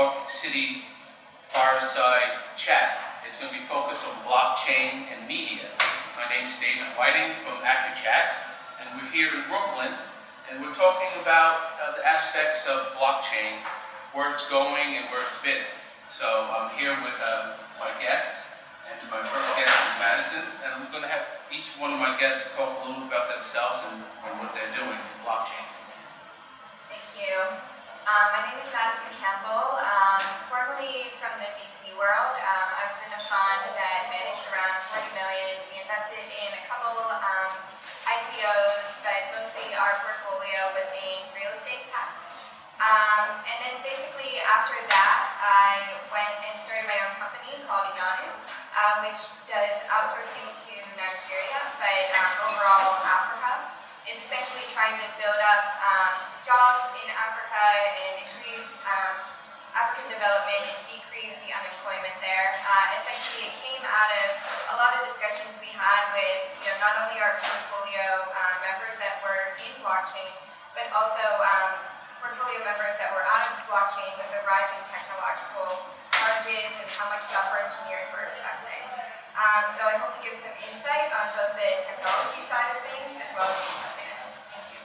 York City Fireside Chat. It's going to be focused on blockchain and media. My name is David Whiting from Acquchat, and we're here in Brooklyn, and we're talking about the aspects of blockchain, where it's going and where it's been. So I'm here with my guests, and my first guest is Madison, and I'm going to have each one of my guests talk a little about themselves and what they're doing in blockchain. Thank you. My name is Madison Campbell, formerly from the VC world. I was in a fund that managed around $40 million. We invested in a couple ICOs, but mostly our portfolio was in real estate tech. And then basically after that, I went and started my own company called Yanu, which does outsourcing to Nigeria, but overall Africa. It's essentially trying to build up jobs in Africa and increase African development and decrease the unemployment there. Essentially, it came out of a lot of discussions we had with not only our portfolio members that were in blockchain, but also portfolio members that were out of blockchain with the rising technological charges and how much software engineers were expecting. So I hope to give some insight on both the technology side of things as well as the investment. Thank you.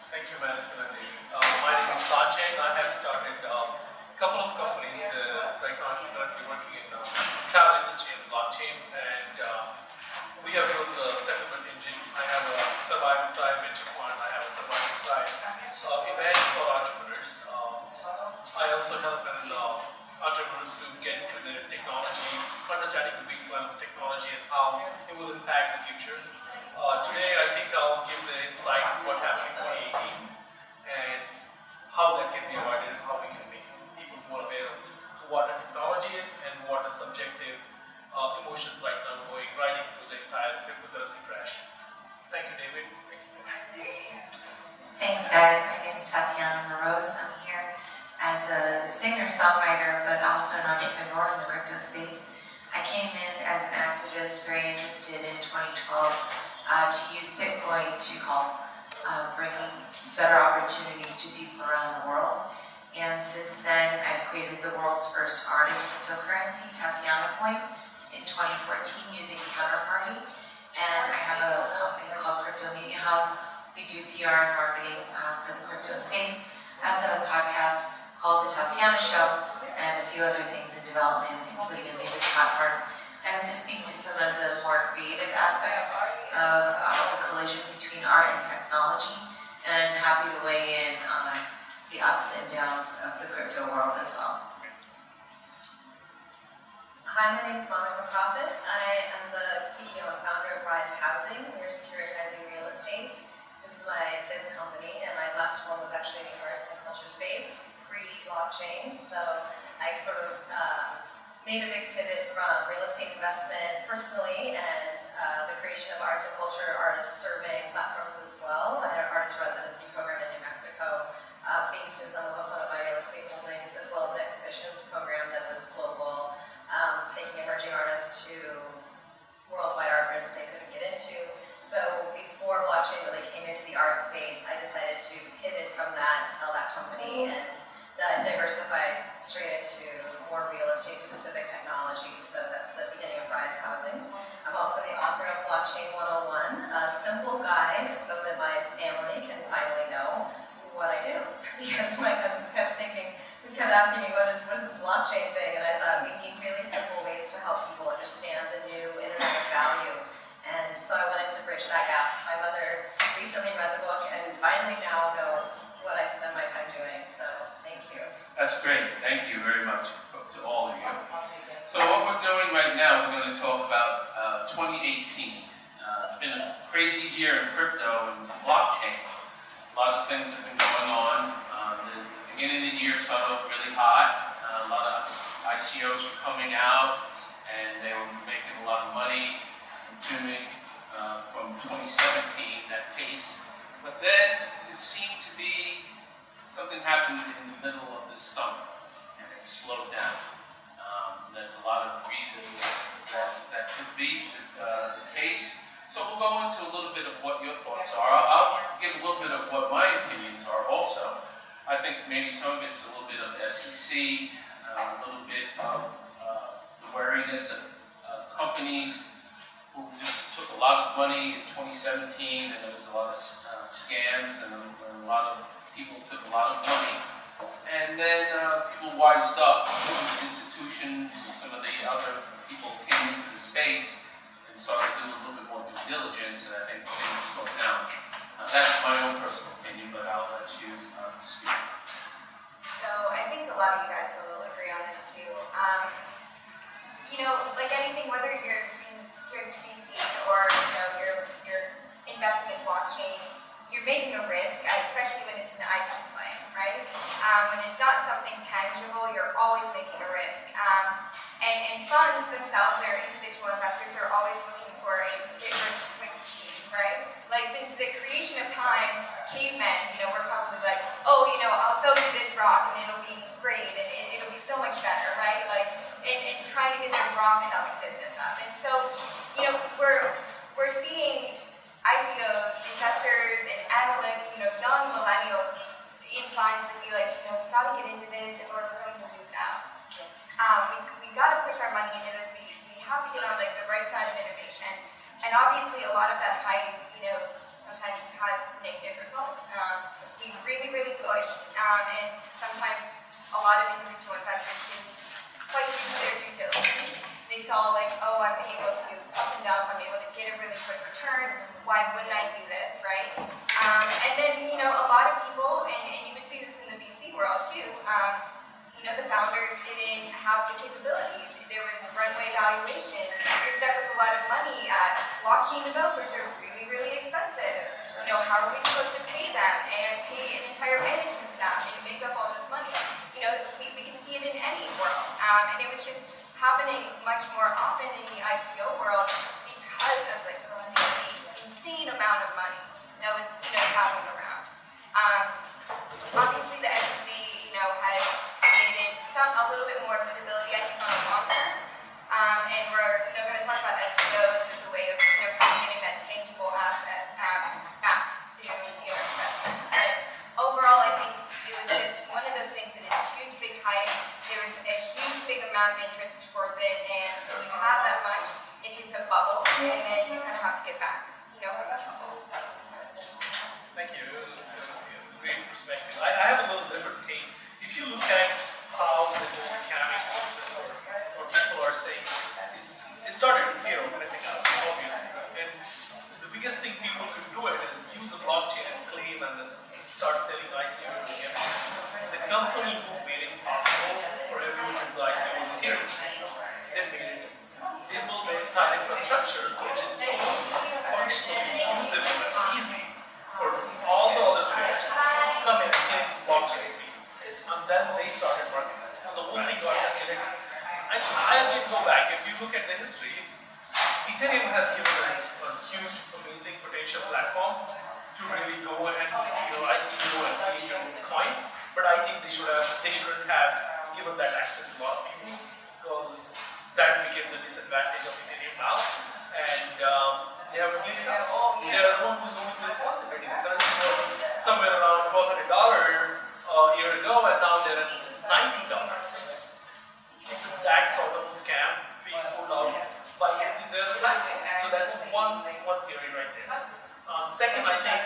Thank you, Madison and David. My name is Sachin. I have started a couple of companies. Right now I'm currently working in the travel industry and blockchain, and we have built a settlement engine. I have a survival drive venture fund. I have a survival drive event for entrepreneurs. I also help entrepreneurs to get into their technology, understanding the baseline of technology and how it will impact the future. Today, I think I'll give the insight of what happened in 2018 and how that can be avoided and how we can make people more aware of what the technology is and what the subjective emotions right now going right into the entire cryptocurrency crash. Thank you, David. Thanks, guys. My name is Tatiana Moroz. I'm here as a singer-songwriter, but also an entrepreneur in the crypto space. I came in as an activist, very interested in 2012 to use Bitcoin to help bring better opportunities to people around the world. And since then, I've created the world's first artist cryptocurrency, Tatiana Coin, in 2014 using Counterparty. And I have a company called Crypto Media Hub. We do PR and marketing for the crypto space. I also have a podcast called The Tatiana Show, and a few other things in development, including a music platform. And to speak to some of the more creative aspects of the collision between art and technology, and happy to weigh in on the ups and downs of the crypto world as well. Hi, my name is Monica Profit. I am the CEO and founder of Rise Housing. We are securitizing real estate. This is my fifth company, and my last one was actually in the arts and culture space, pre-blockchain. So I sort of made a big pivot from real estate investment personally and the creation of arts and culture, artist surveying platforms as well. I had an artist residency program in New Mexico based in some of my real estate holdings, as well as an exhibitions program that was global, taking emerging artists to worldwide art fairs that they couldn't get into. So before blockchain really came into the art space, I decided to pivot from that, sell that company, and diversify straight into more real estate specific technology. So that's the beginning of Rise Housing. I'm also the author of Blockchain 101, a simple guide so that my family can finally know what I do. Because my cousins kept asking me, what is this blockchain thing? And I thought we need really simple ways to help people understand the new internet of value. And so I wanted to bridge that gap. My mother recently read the book and finally now knows what I spend my time doing. So thank you. That's great. Thank you very much to all of you. So what we're doing right now, we're going to talk about 2018. It's been a crazy year in crypto and blockchain. A lot of things have been going on. The beginning of the year started off really hot. A lot of ICOs were coming out, and they were making a lot of money, continuing from 2017, that pace. But then it seemed to be something happened in the middle of this summer, and it slowed down. There's a lot of reasons that could be the case. So we'll go into a little bit of what your thoughts are. I'll give a little bit of what my opinions are also. I think maybe some of it's a little bit of SEC, a little bit of the wariness of companies who just took a lot of money in 2017, and there was a lot of scams, and a lot of people took a lot of money. And then people wised up, some institutions and some of the other people came into the space and started doing a little bit more due diligence, and I think things slowed down. That's my own personal opinion, but I'll let you speak. So I think a lot of you guys will agree on this too. You know, like anything, whether you're in strict VC or you're investing in blockchain, you're making a risk, especially when it's an IP play, right? When it's not something tangible, you're always making a risk. And funds themselves, or individual investors, are always looking for a get-rich-quick scheme, right? Like since the creation of time, cavemen, were probably like, oh, I'll sell you this rock and it'll be great and it'll be so much better, right? Like, and trying to get their rock selling business up. And so, we're seeing ICOs, investors, and analysts, young millennials in funds that be like, we gotta get into this or we're going to lose out. We gotta push our money into this. We have to get on like the right side of innovation. And obviously a lot of that hype, sometimes has negative results. We really, really pushed, and sometimes a lot of individual investors didn't quite do their due diligence. They saw like, oh, I'm able to up and down, I'm able to get a really quick return. Why wouldn't I do this, right? And then, a lot of people, and you would see this in the VC world too, the founders didn't have the capabilities. There was runway valuation. You're stuck with a lot of money. Blockchain developers are really, really expensive. How are we supposed to pay them and pay an entire management staff and make up all this money? We can see it in any world. And it was just happening much more often in the ICO world because of the insane amount of money that was, traveling around. Obviously the SEC, has created a little bit more stability, I think, on the long term. And we're, going to talk about SEOs as a way of, getting that tangible asset back to your investment. But overall, I think it was just one of those things that is a huge, big hype. There was a huge, big amount of interest towards it, and when you have that much, it hits a bubble, and then you kind of have to get back, from that bubble. Thank you. It's a great perspective. I have a little different take. If you look at how the whole scamming process, or people are saying, it started with fear of missing out, obviously. And the biggest thing people can do it is use a blockchain and claim and then start selling ICOs again. The company who made it possible for everyone to do ICOs was Ethereum. They made it. They built the entire infrastructure, which is so functionally usable and easy for all the other players to come in blockchain space. And then they started working on it. So the whole thing got escalated. And I again go back, if you look at the history, Ethereum has given us a huge, amazing potential platform to really go and ICO and create your own coins. But I think they shouldn't have given that access to a lot of people, because that became the disadvantage of Ethereum now. And they haven't cleaned it up. They're the one who's owning the responsibility. The currency was somewhere around $1,200 a year ago, and now they're at $90. It's that sort of scam being pulled out by using their platform. So that's one theory right there. Second, I think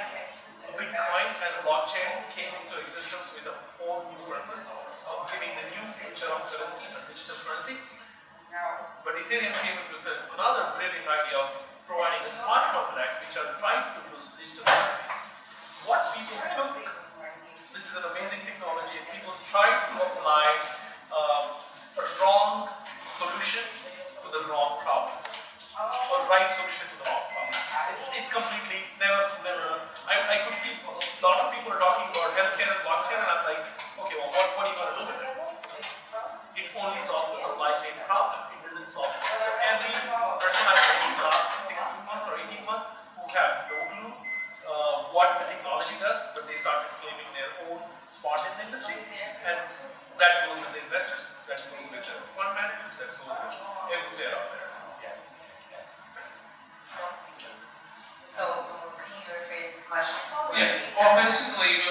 Bitcoin and blockchain came into existence with a whole new purpose of giving the new future of currency, a digital currency. But Ethereum came up with another brilliant idea of providing a smart contract which are tied to those digital currency. What people took, this is an amazing technology, and people tried to apply a wrong solution to the wrong problem, or right solution to the wrong problem. It's completely never. I could see a lot of people are talking about healthcare and blockchain, and I'm like, okay, well, what are you going to do with it? It only solves the supply chain problem. It doesn't solve it. So every person I've met in the last 16 months or 18 months who have no clue what the technology does, but they started claiming their own spot in the industry, and that goes with the investors, that goes with the fund managers, that goes with everywhere out there. So, can you rephrase the question? Yeah, well, basically,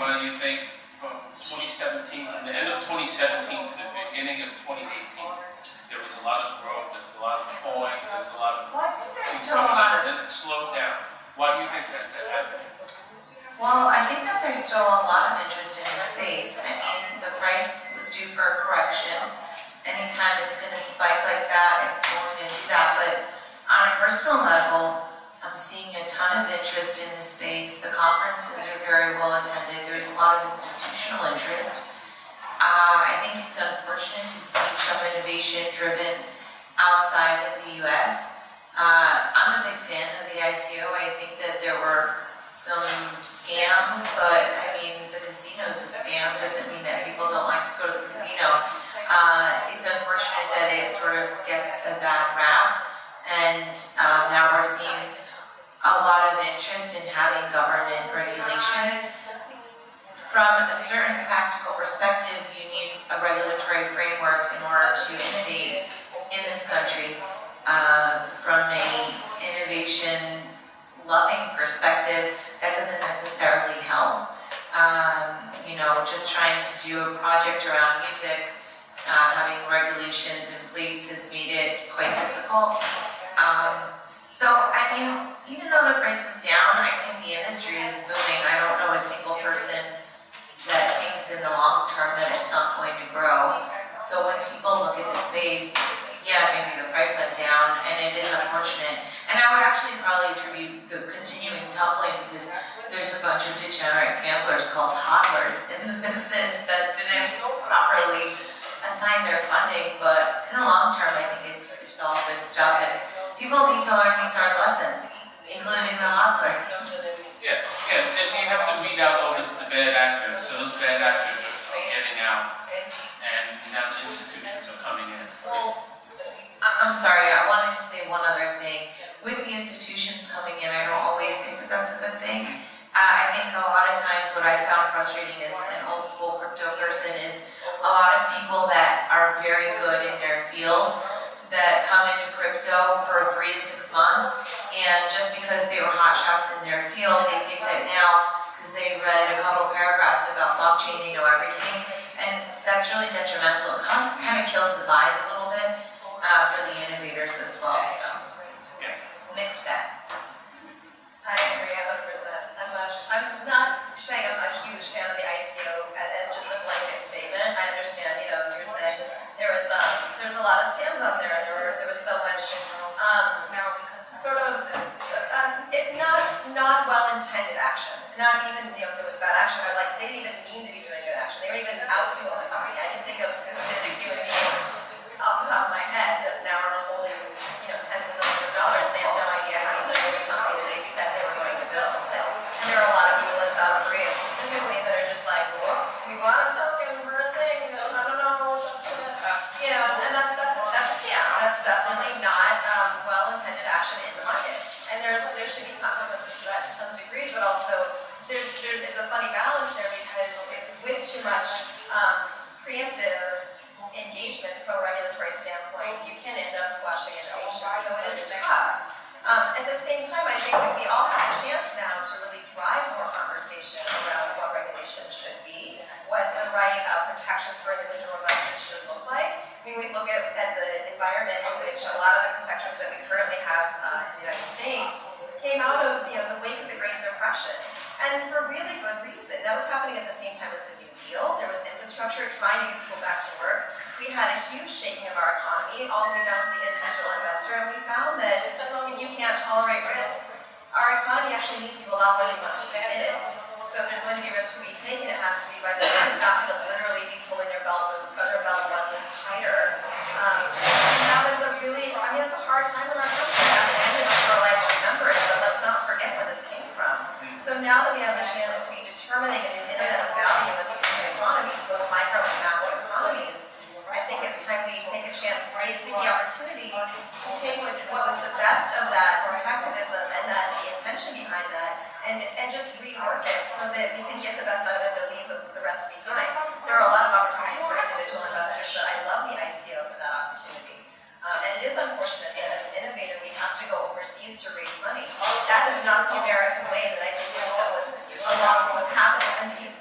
what do you think from 2017, from the end of 2017 to the beginning of 2018? There was a lot of growth, there was a lot of coins, there was a lot of... Well, I think there's still a lot of... And then it slowed down. Why do you think that happened? Well, I think that there's still a lot of interest in the space. I mean, the price was due for a correction. Anytime it's going to spike like that, it's going to do that. But on a personal level, I'm seeing a ton of interest in the space. The conferences are very well attended. There's a lot of institutional interest. I think it's unfortunate to see some innovation driven outside of the US. I'm a big fan of the ICO. I think that there were some scams, but I mean, the casino is a scam. Doesn't mean that people don't like to go to the casino. It's unfortunate that it sort of gets a bad rap, and now we're seeing a lot of interest in having government regulation. From a certain practical perspective, you need a regulatory framework in order to innovate in this country. From a innovation-loving perspective, that doesn't necessarily help. You know, just trying to do a project around music, having regulations in place has made it quite difficult. So, I mean, even though the price is down, I think the industry is moving. I don't know a single person that thinks in the long term that it's not going to grow. So when people look at the space, yeah, maybe the price went down, and it is unfortunate. And I would actually probably attribute the continuing tumbling because there's a bunch of degenerate gamblers called hodlers in the business that didn't properly assign their funding. But in the long term, I think it's all good stuff. And people need to learn these hard lessons, including the hodlers. Yeah, and you have to weed out all the bad actors. So those bad actors are getting out, and now the institutions are coming in. Well, I'm sorry, I wanted to say one other thing. With the institutions coming in, I don't always think that that's a good thing. I think a lot of times what I found frustrating as an old school crypto person is a lot of people that are very good in their fields that come into crypto for 3 to 6 months, and just because they were hot shots in their field, they think that now, because they read a couple paragraphs about blockchain, they know everything, and that's really detrimental. It kind of kills the vibe a little bit for the innovators as well. So, mixed bag. I agree 100%. I'm not saying I'm a huge fan of the ICO as just a blanket statement. I understand, you know, as you were saying, there's a lot of scams out there, and there was so much sort of it's not well-intended action. Not even, you know, there was bad action, or like they didn't even mean to be doing good action. They weren't even out to own the company. I can think of specific human beings off the top of my head that now are holding, you know, tens of millions of dollars. They have no idea how to build the company that they said they were going to build. And there are a lot of people in South Korea specifically that are just like, whoops, we bought a token for a thing, I don't know what's gonna, you know, and that's a scam. That's definitely not well-intended action in the market. And there should be consequences to that to some degree, but also there's a funny balance there, because with too much preemptive engagement from a regulatory standpoint, you can end up squashing innovation. So it is tough. At the same time, I think that we all have a chance now to really drive more conversation around what regulations should be, what the right protections for individual investors should look like. I mean, we look at the environment in which a lot of the protections that we currently have in the United States came out of, you know, the wake of the Great Depression, and for really good reason. That was happening at the same time as the New Deal. There was infrastructure trying to get people back to work. We had a huge shaking of our economy, all the way down to the individual investor, and we found that if you can't tolerate risk, our economy actually needs you a lot more than you want to admit it. So if there's going to be risk to be taken, it has to be by someone who's not going to literally be pulling their belt buckle tighter. And that was a really, I mean, it's a hard time in our country. At the end of our life to remember it, but let's not forget where this came from. So now that we have the chance to be determining a new internet of value in these new economies, both micro and macro economies, I think it's time we take a chance, take the opportunity to take what was the best of that protectivism and the intention behind that, and just rework it so that we can get the best out of it but leave the rest behind. There are a lot of opportunities for individual investors, but I love the ICO for that opportunity. And it is unfortunate that as an innovator we have to go overseas to raise money. That is not the American way that I think was happening. And these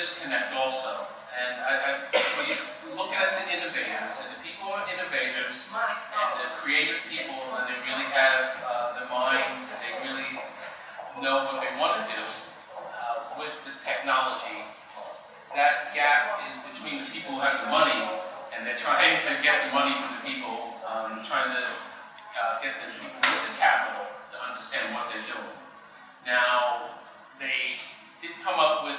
disconnect also. And when you look at the innovators, and the people who are innovators, and the creative people, and they really have the minds, and they really know what they want to do with the technology, that gap is between the people who have the money, and they're trying to get the money from the people, trying to get the people with the capital to understand what they're doing. Now, they did come up with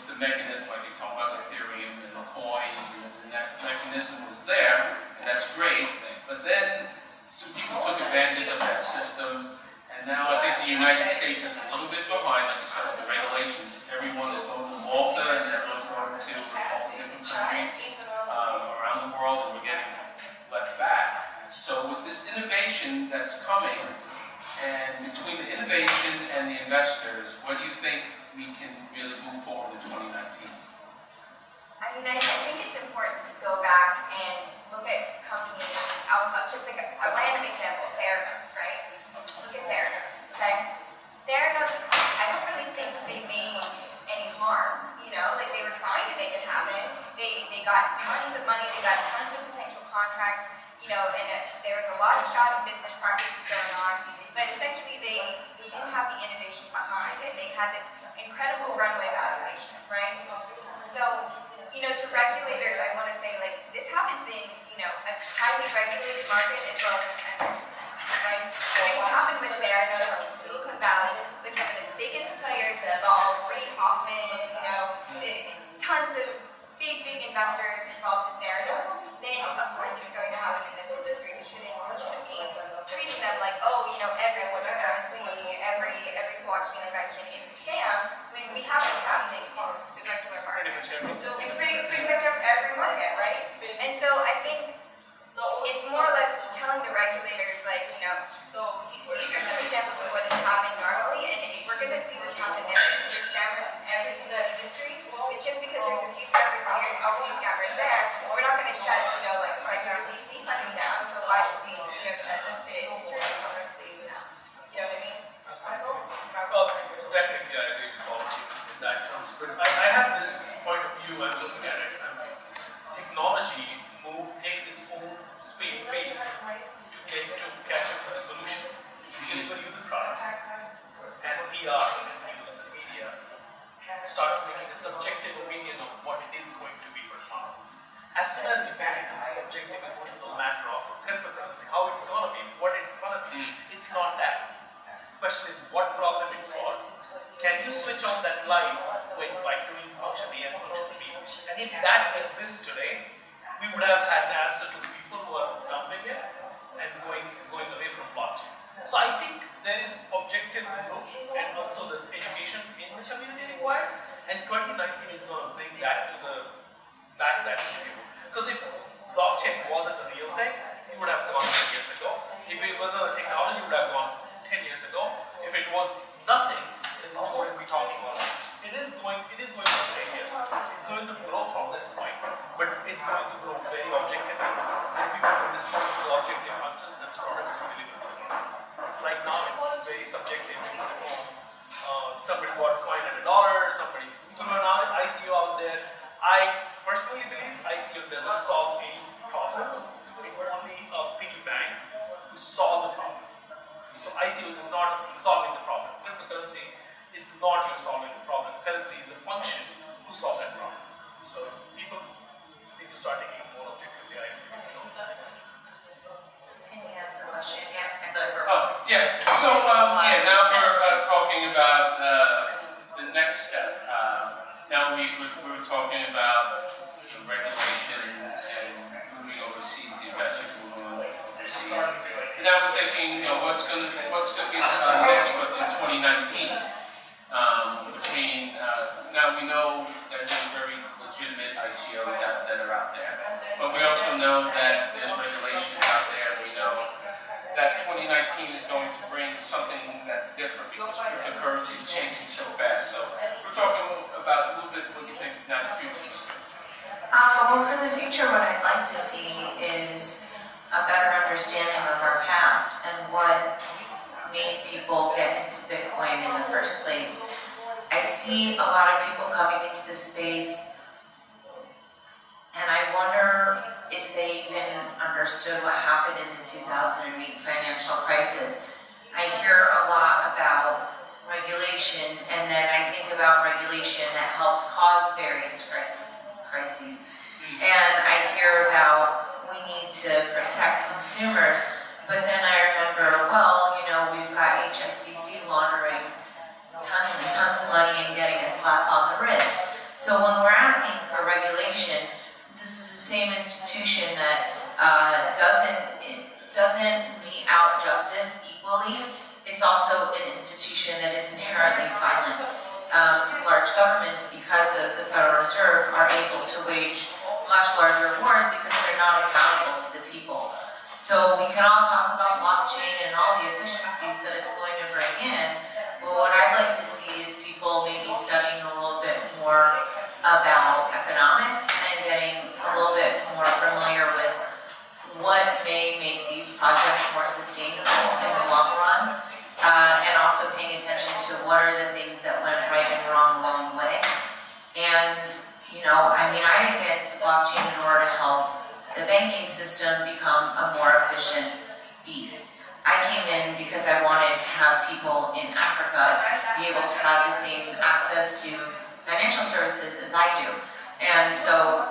the mechanism, like they talk about Ethereum and the coins, and that mechanism was there, and that's great. But then some people took advantage of that system, and now I think the United States is a little bit behind, like you said, with the regulations. Everyone is going to Malta, and everyone's going to all the different countries around the world, and we're getting left back. So with this innovation that's coming, and between the innovation and the investors, what do you think we can really move forward in 2019? I mean, I think it's important to go back and look at companies, just like a random example, Theranos, right? Look at Theranos, okay? Theranos, I don't really think they made any harm, like they were trying to make it happen. They got tons of money, they got tons of potential contracts, and there was a lot of shoddy business practices going on, but essentially they didn't have the innovation behind it. They had this incredible runway valuation, right? So, to regulators, I want to say, like, this happens in, a highly regulated market as well as energy, right? So what happened with Theranos in Silicon Valley with some of the biggest players involved, Reid Hoffman, tons of big investors involved in Theranos, then of course it's going to happen in this industry. We shouldn't be treating them like, every cryptocurrency, every blockchain invention is a scam. I mean, we have what's happening in the regular market. So pretty much every market, right? And so I think it's more or less telling the regulators, like, these are some examples of what is happening normally, and we're going to see this happen everywhere. There's scammers in every single industry. It's just because there's a few scammers here and a few scammers there, we're not going to shut, regular VC funding down. So why should we, shut this big security currency? You know what I mean? Well, definitely I agree with all of you in that terms. But I have this point of view, I'm looking at it. Technology takes its own pace to catch up with the solutions. You deliver you the product, and PR and the media starts making a subjective opinion of what it is going to be for tomorrow. As soon as you get into the subjective emotional matter of cryptocurrency, how it's going to be, what it's going to be, it's not that. The question is what problem it solves. Can you switch on that light by doing function A and function B? And if that exists today, we would have had an answer to people who are dumping it and going away from blockchain. So I think there is objective growth and also the education in the community required, and 2019 is going to bring that to the table. Because if blockchain was as a real thing, it would have gone 10 years ago. If it was a technology, it would have gone 10 years ago. If it was nothing, then no one would be talking about it. It is going to stay here. It's going to grow from this point, but it's going to grow very objectively. And people will respond to the objective functions and products to deliver. Right now, it's very subjective. Somebody bought coin at $1, somebody threw an ICO out there. I personally believe ICO doesn't solve any problems. It's only a piggy bank to solve the problem. So ICO is not solving the problem. Cryptocurrency is not you solving the problem. Currency is a function to solve that problem. So people need to start taking more objectively. Can we ask the question again? I thought we were. Oh, yeah. So, now we're talking about the next step. Now we were talking about regulations and moving overseas, the investors moving overseas. And now we're thinking, what's going to be next in 2019. Now we know that there's very legitimate ICOs that are out there, but we also know that there's regulations out there. We know that 2019 is going to bring something that's different because cryptocurrency is changing so fast. So we're talking about a little bit what you think now the future. Well, for the future, what I'd like to see is a better understanding of our past and what made people get into Bitcoin in the first place. I see a lot of people coming into the space, and I wonder if they even understood what happened in the 2008 financial crisis. I hear a lot about regulation, and then I think about regulation that helped cause various crises. And I hear about we need to protect consumers, but then I remember, well, you know, we've got HSBC laundering tons and tons of money and getting a slap on the wrist. So when we're asking for regulation, this is the same institution that doesn't mete out justice equally. It's also an institution that is inherently violent. Large governments, because of the Federal Reserve, are able to wage much larger wars because they're not accountable to the people. So we can all talk about blockchain and all the efficiencies that it's going to bring in, but what I'd like to see is people maybe studying a little bit more about economics and getting a little bit more familiar with what may make these projects more sustainable in the long run, and also paying attention to what are the things that went right and wrong along the way. And, you know, I mean, I didn't get into blockchain in order to help the banking system become a more efficient beast. I came in because I wanted to have people in Africa be able to have the same access to financial services as I do. And so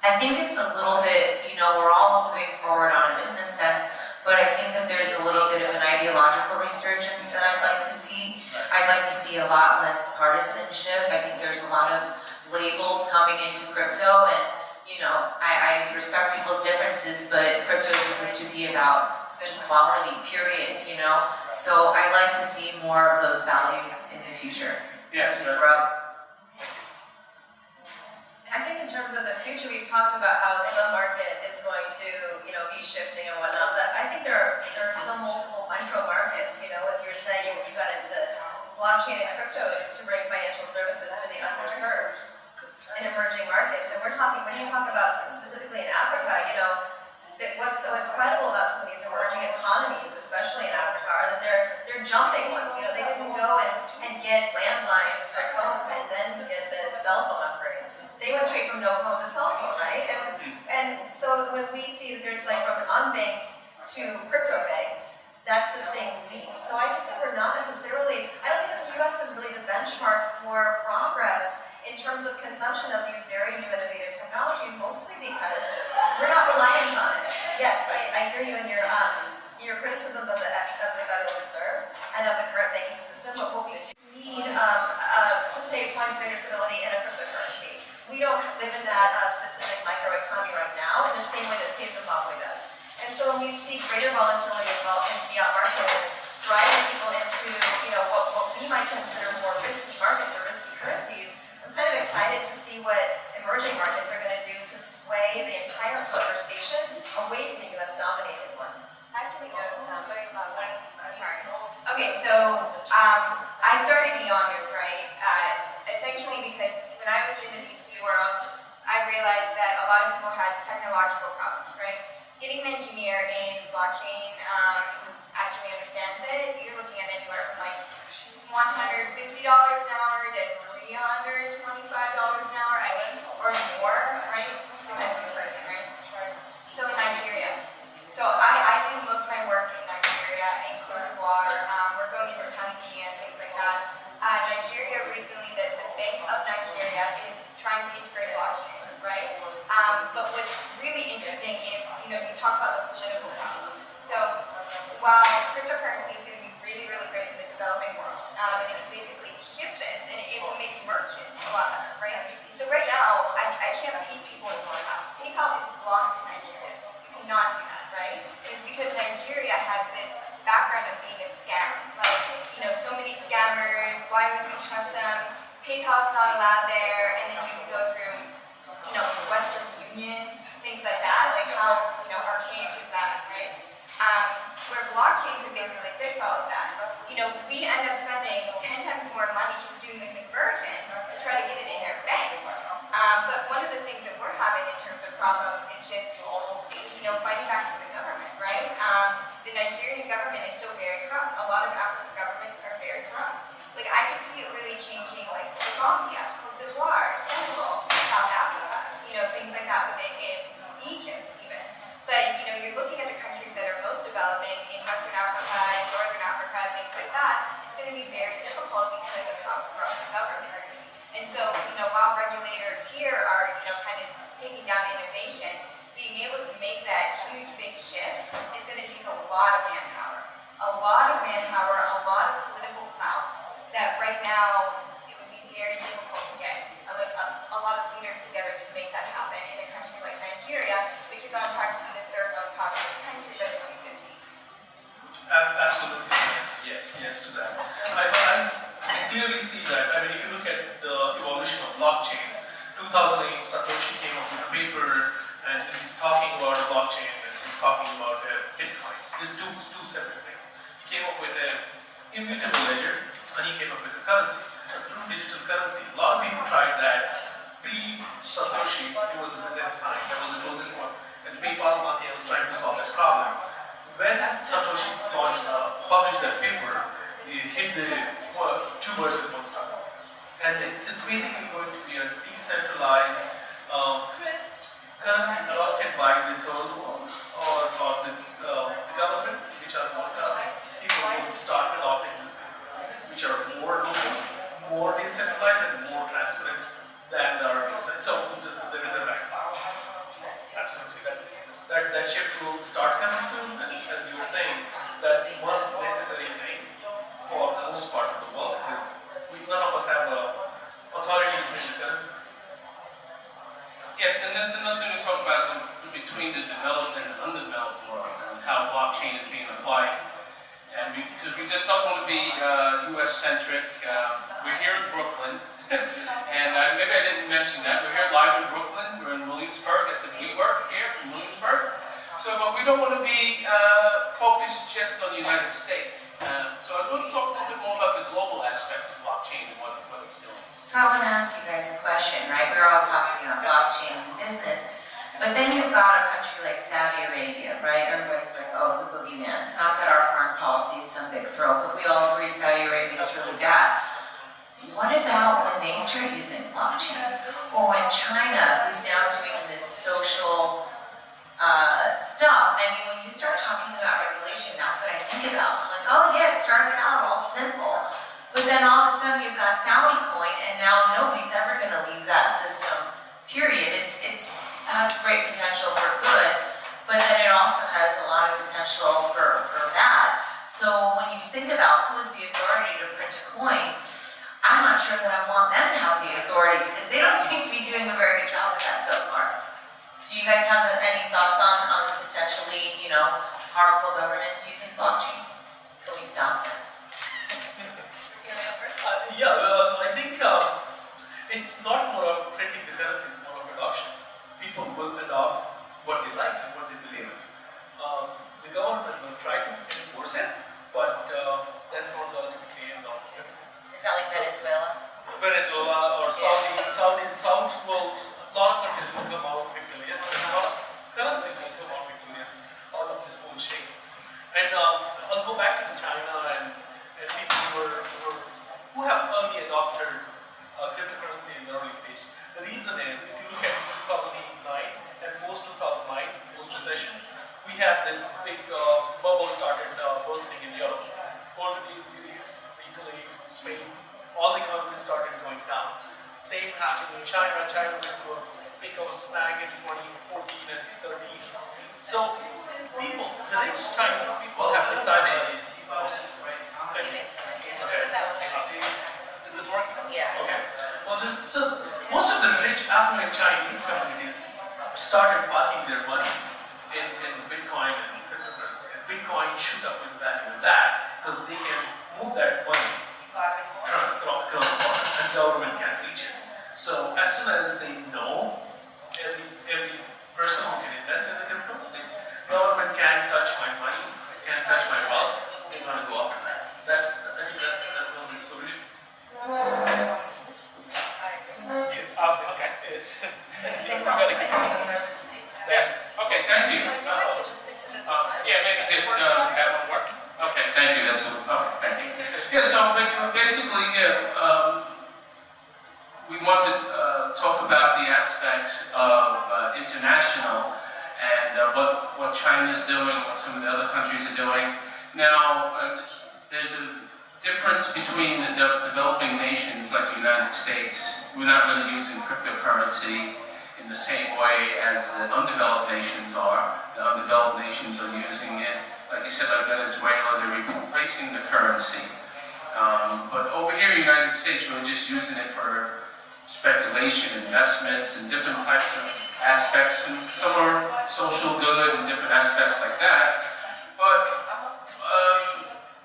I think it's a little bit, you know, we're all moving forward on a business sense, but I think that there's a little bit of an ideological resurgence that I'd like to see. I'd like to see a lot less partisanship. I think there's a lot of labels coming into crypto, and, you know, I respect people's differences, but crypto is supposed to be about equality, period, you know? So I'd like to see more of those values in the future as we grow. I think in terms of the future, we've talked about how the market is going to, you know, be shifting and whatnot, but I think there are some multiple micro markets, you know, as you were saying, you got into blockchain and crypto to bring financial services to the underserved and emerging markets. And we're talking, when you talk about specifically in Africa, you know, what's so incredible about some of these emerging economies, especially in Africa, are that they're jumping ones. You know, they didn't go and get landlines for phones and then get the cell phone upgrade. They went straight from no phone to cell phone, right? And so when we see that there's like from unbanked to crypto banked, that's the same leap. So I think that we're not necessarily, I don't think that the US is really the benchmark for progress in terms of consumption of these very new innovative technologies, mostly because we're not reliant on it. Yes, I hear you in your criticisms of the Federal Reserve and of the current banking system, but what we do need to say find greater stability in a cryptocurrency. We don't live in that specific microeconomy right now in the same way that state Zimbabwe does. And so when we see greater volatility in fiat markets, driving people into, you know, what we might consider more risky markets or risky currencies, I'm kind of excited to see what emerging markets are going to do to sway the entire conversation away from the US-dominated one. Actually, no, sorry. Okay, so I started Yonu, right? Essentially because when I was in the VC world, I realized that a lot of people had technological problems, right? Getting an engineer in blockchain who actually understands it, you're looking at anywhere from like $150 an hour to $325 an hour, I mean, or more, right? Depends on the person, right? So in Nigeria. So I do most of my work in Nigeria, in Cote d'Ivoire, we're going into Tanzania and things like that. Nigeria recently, the Bank of Nigeria is trying to integrate blockchain, right? But what's really interesting is, you know, you talk about the political problems. So while cryptocurrency is going to be really, really great in the developing world, and it can basically ship this, and it will make merchants a lot better, right? So right now, I can't pay people in PayPal. PayPal is blocked in Nigeria. You cannot do that, right? It's because Nigeria has this background of being a scam. Like, you know, so many scammers, why would we trust them? PayPal's not allowed there, and then you have to go through, you know, Western Union, things like that. Like how, you know, archaic is that, right? Where blockchain can basically fix all of that. You know, we end up spending 10 times more money just doing the conversion to try to get it in their bank. But one of the things that we're having in terms of problems is just, you know, fighting back with the government, right? The Nigerian government is still very corrupt. A lot of African governments are very corrupt. Like, I could see it really changing, like, Zambia. see that, I mean, if you look at the evolution of blockchain, 2008, Satoshi came up with a paper, and he's talking about a blockchain, and he's talking about Bitcoin. There's two separate things. He came up with an immutable ledger, and he came up with a currency, a true digital currency. A lot of people tried that. Pre-Satoshi, it was a Byzantine, that was the closest one. And PayPal money was trying to solve that problem. When Satoshi published that paper, he hit the two birds with one stone. And it's basically going to be a decentralized currency adopted by the third world or the government, which are people who start adopting these currencies, which are more local, more decentralized, and more transparent than our decentralized. So there is a right. Absolutely. That shift will start coming soon, and as you were saying, that's the most necessary thing for most part of the world, because none of us have authority to print the currency. Yeah, and that's another thing to talk about between the developed and undeveloped world, and how blockchain is being applied. And because we just don't want to be US-centric. We're here in Brooklyn, and maybe I didn't mention that. We're here live in Brooklyn. We're in Williamsburg at the WeWork here in Williamsburg. So, but we don't want to be focused just on the United States. So I want to talk a little bit more about the global aspects of blockchain and what it's doing. So I'm going to ask you guys a question, right? We're all talking about blockchain and business, but then you've got a country like Saudi Arabia, right? Everybody's like, oh, the boogeyman. Not that our foreign policy is some big throw, but we all agree Saudi Arabia is really bad. What about when they start using blockchain? Or when China is now doing this social stuff? I mean, when you start talking about regulation, that's what I think about. I'm like, oh yeah, it starts out all simple. But then all of a sudden you've got Saudi coin, and now nobody's ever going to leave that system, period. It has great potential for good, but then it also has a lot of potential for bad. So when you think about who has the authority to print a coin, I'm not sure that I want them to have the authority, because they don't seem to be doing a very good job with that so far. Do you guys have any thoughts on potentially, harmful governance using blockchain? Can we stop that? I think it's not more of printing the currency, it's more of adoption. People will adopt what they like and what they believe in. The government will try to enforce it, but that's not the ultimate aim of it. Is that like Venezuela? Venezuela or Saudi, South will, a lot of countries will come out victorious, and a lot of currency will come out victorious out of this whole shape. And I'll go back to China and people who have early adopted cryptocurrency in the early stage. The reason is, if you look at 2009 and post-2009, post-recession, we had this big bubble started bursting in Europe. Portuguese, Greece, Italy, Spain, all the economies started going down. Same happened in China. China went through a big of a snag in 2014 and 13. So people, the rich Chinese people have decided. Is this working? Yeah. Okay. Well, so most of the rich affluent Chinese communities started parking their money in Bitcoin and cryptocurrency. And Bitcoin shoot up in value with that, because they can move that money across the border and government can't reach it. So as soon as they know every person who can invest in the crypto, the government can't touch my money, can't touch my wealth, they're going to go after that. I think that's the solution. Yes. Okay. Yes. Okay, thank you. Yeah, maybe just that one works. Okay, thank you. That's good. Okay, thank you. Yeah, so basically, we want to talk about the aspects of international and what China's doing, what some of the other countries are doing. Now, there's a difference between the developing nations like the United States. We're not really using cryptocurrency in the same way as the undeveloped nations are. The undeveloped nations are using it, like you said, like Venezuela, they're replacing the currency. But over here in the United States, we're just using it for speculation, investments, and different types of aspects, and some are social good and different aspects like that. But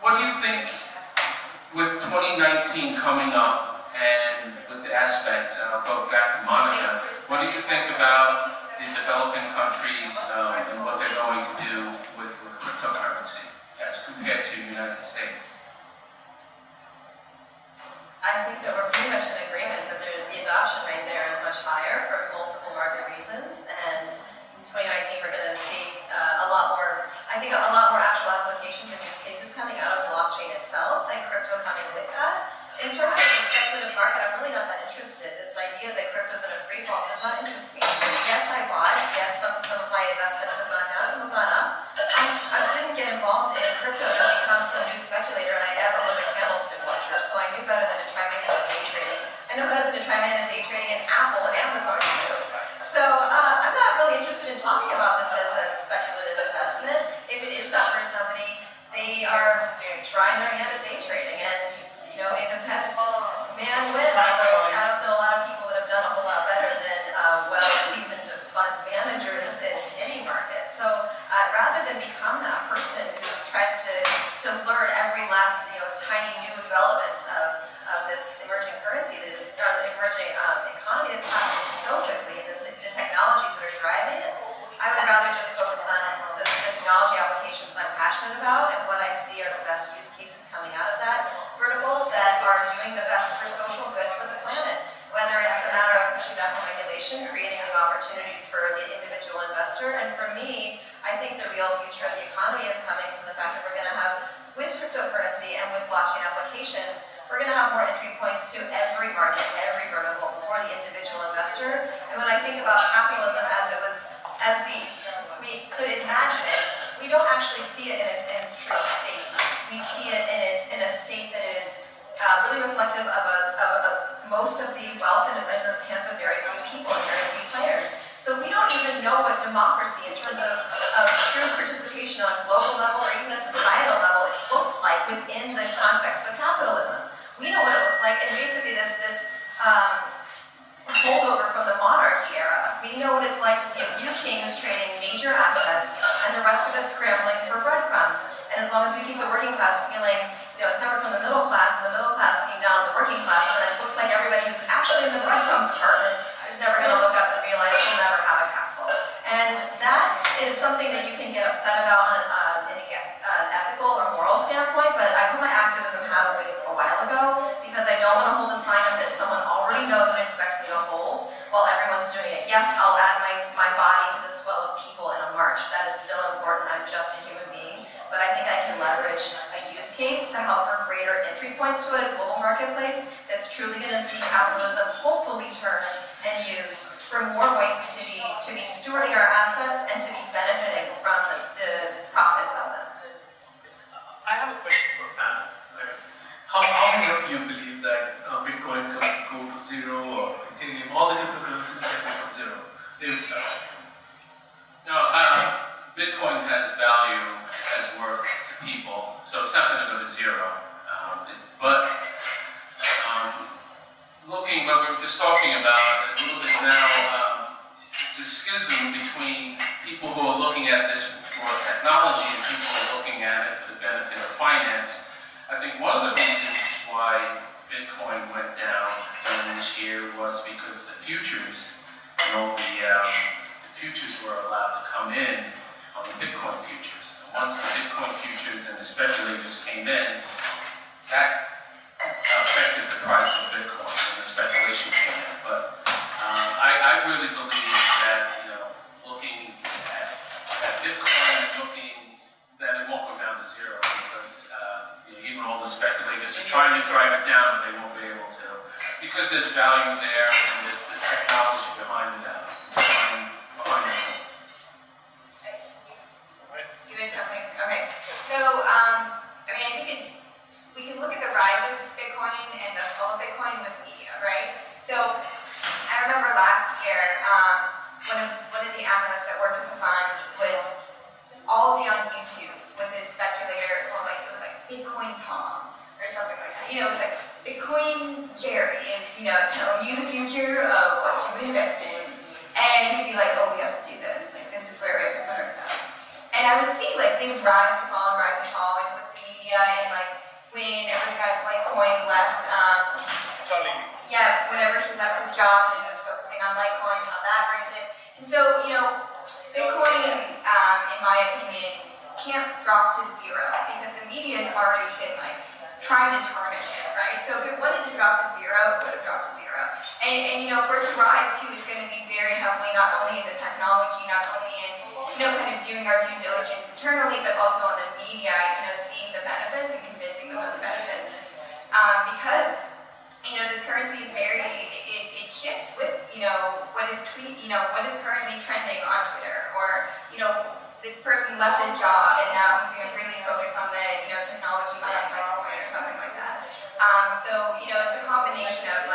what do you think with 2019 coming up and with the aspect, I'll go back to Monica, what do you think about the developing countries and what they're going to do with cryptocurrency as compared to the United States? I think that we're pretty much in agreement that the adoption rate there is much higher for multiple market reasons, and in 2019 we're going to see a lot more actual applications and use cases coming out of blockchain itself and crypto coming with that. In terms of the speculative market, I'm really not that interested. This idea that crypto's in a free fall does not interest me. Yes, I bought. Yes, some of my investments have gone down, some have gone up. I didn't get involved in crypto to become some new speculator, and I never was a candlestick watcher, so I knew better than to try my hand at day trading. I know better than to try my hand at day trading in Apple and Amazon too. So I'm not really interested in talking about this as a speculative investment. If it is that for somebody, they are trying their hand at day trading, and may the best man win. Although I don't know a lot of people that have done a whole lot better than well-seasoned fund managers in any market. So rather than become that person who tries to learn every last tiny new development of this emerging currency that is the emerging economy that's happening so quickly, and the technologies that are driving it, I would rather just focus on the technology applications that I'm passionate about and what I see are the best use cases coming out of that vertical that are doing the best for social good for the planet. Whether it's a matter of pushing back on regulation, creating new opportunities for the individual investor, and for me, I think the real future of the economy is coming from the fact that we're going to have, with cryptocurrency and with blockchain applications, we're going to have more entry points to every market, every vertical for the individual investor. And when I think about capitalism as we could imagine it, we don't actually see it in its true state. We see it in a state that is really reflective of most of the wealth in the hands of very few people and very few players. So we don't even know what democracy, in terms of true participation on a global level or even a societal level, it looks like within the context of capitalism. We know what it looks like, and basically this holdover from the monarchy era. We know what it's like to see a few kings trading major assets and the rest of us scrambling for breadcrumbs. And as long as we keep the working class feeling, it's never from the middle class, and the middle class looking down at the working class, and it looks like everybody who's actually in the breadcrumb department is never going to look up and realize we'll never have a castle. And that is something that you can get upset about on an ethical or moral standpoint, but I put my activism hat away a while ago because I don't want to hold a sign up that someone already knows and expects me to hold while everyone's doing it. Yes, I'll add my body to the swell of people in a march. That is still important. I'm just a human being. But I think I can leverage a use case to help for greater entry points to a global marketplace that's truly going to see capitalism hopefully turned and used for more voices to be stewarding our assets and to be benefiting from the profits of them. I have a question for Pam. How many of you believe that Bitcoin could go to zero, or Ethereum, all the cryptocurrencies can go to zero? They will start. No, Bitcoin has value as worth to people, so it's not going to go to zero. But looking, what we were just talking about a little bit now, the schism between people who are looking at this for technology and people who are looking at it for the benefit of finance. I think one of the reasons why Bitcoin went down during this year was because the futures, the futures were allowed to come in on the Bitcoin futures. And once the Bitcoin futures and the speculators came in, that affected the price of Bitcoin and the speculation came in. But I really believe that, looking at Bitcoin and looking that it won't go down to zero because even all the speculators are trying to drive it down, but they won't be able to because there's value there and there's the technology behind the coins. You had something? Okay. So, I think we can look at the rise of Bitcoin and the fall of Bitcoin with media, right? So, I remember last year, one of the analysts that worked at the fund was all day on YouTube with this speculator called, it was like Bitcoin Tom or something like that. It was like Bitcoin Jerry is, telling you the future of what you invest in. And he'd be like, oh, we have to do this. This is where we have to put our stuff. And I would see things rise and fall, with the media, and when everyone got left. Yes, whenever he left his job and was focusing on Litecoin, how that raised it. And so, Bitcoin, in my opinion, can't drop to zero because the media has already been trying to tarnish it, right? So if it wanted to drop to zero, it would have dropped to zero. And for it to rise too, it's going to be very heavily not only in the technology, not only in kind of doing our due diligence internally, but also on the media, seeing the benefits and convincing them of the benefits. Because this currency is it shifts with, what is what is currently trending on Twitter, or, this person left a job and now he's going to really focus on the, technology behind Litecoin or something like that. So, it's a combination of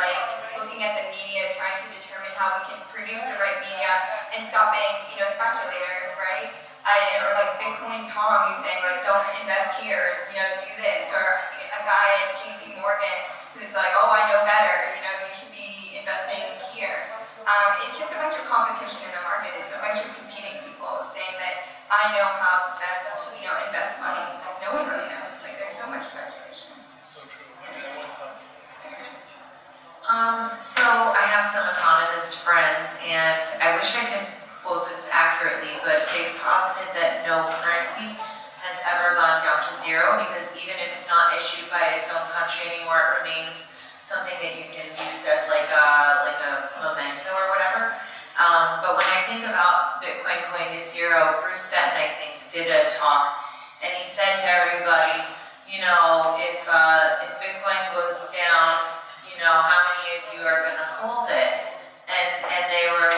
looking at the media, trying to determine how we can produce the right media and stopping, speculators, right? Or Bitcoin Tom who's saying don't invest here, do this, or a guy at JP Morgan who's oh, I know better, you should be investing here. It's just a bunch of competition in the market. It's a bunch of competing people saying that I know how to best, invest money. No one really knows. There's so much speculation. So true. So I have some economist friends, and I wish I could quote this accurately, but they've posited that no currency has ever gone down to zero, because even if it's not issued by its own country anymore, it remains something that you can use as like a memento or whatever. But when I think about Bitcoin going to zero, Bruce Fenton, I think, did a talk, and he said to everybody, if Bitcoin goes down, how many of you are going to hold it? And they were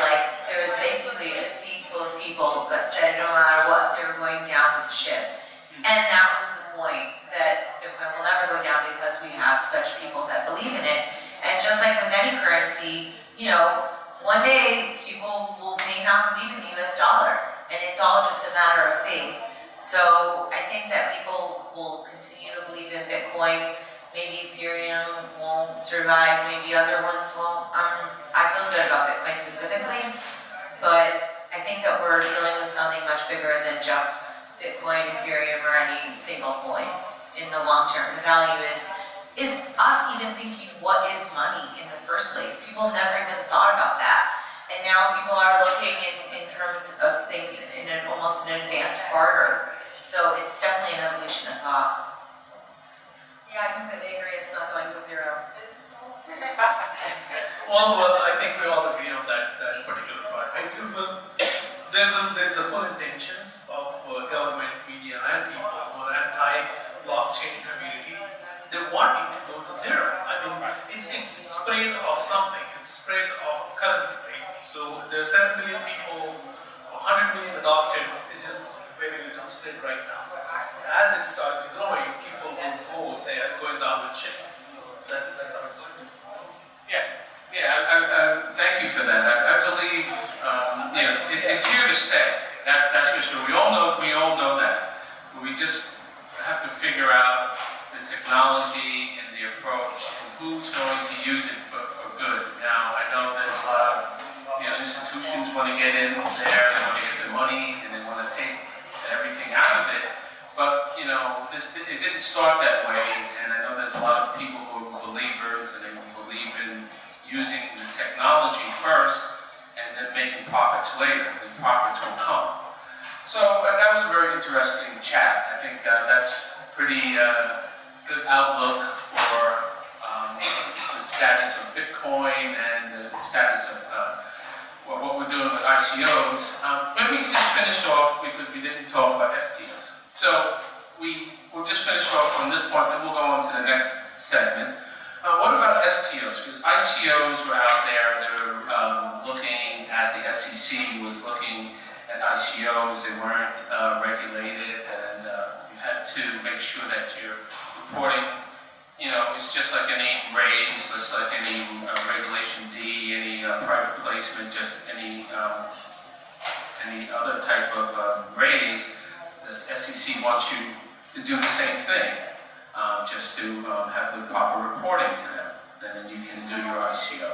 there was basically a sea full of people that said no matter what, they were going down with the ship. And that was the point, that Bitcoin will never go down because we have such people that believe in it. And just like with any currency, one day people may not believe in the US dollar, and it's all just a matter of faith. So I think that people will continue to believe in Bitcoin. Maybe Ethereum won't survive, maybe other ones won't. I feel good about Bitcoin specifically, but I think that we're dealing with something much bigger than just Bitcoin, Ethereum, or any single coin in the long term. The value is us even thinking what is money in the first place. People never even thought about that. And now people are looking in terms of things in almost an advanced barter. So it's definitely an evolution of thought. Yeah, I completely agree. It's not going to zero. Well, I think we all agree on that particular part. There's the full intentions of government, media, and people who are anti-blockchain community. They want it to go to zero. I mean, it's spread of something. It's spread of currency, right? So there's 7 million people, 100 million adopted. It's just very little spread right now. As it starts growing, people will go say, I'm going down with shit. That's how it's going. Thank you for that. I believe it's here to stay. That's for sure. We all know that. We just have to figure out the technology and the approach and who's going to use it for good. Now, I know there's a lot of institutions want to get in there, they want to get their money, and they want to take everything out of it. But it didn't start that way, and I know there's a lot of people who are believers, and they believe in using the technology first, and then making profits later. The profits will come. So that was a very interesting chat. I think that's pretty good outlook for the status of Bitcoin and the status of what we're doing with ICOs. Maybe we can just finish off, because we didn't talk about STOs. So we'll just finish off from this point, then we'll go on to the next segment. What about STOs? Because ICOs were out there, they were looking at the SEC, was looking at ICOs, they weren't regulated, and you had to make sure that you're reporting, it's just like any raise, just like any regulation D, any private placement, just any other type of raise. The SEC wants you to do the same thing, just to have the proper reporting to them, and then you can do your ICO.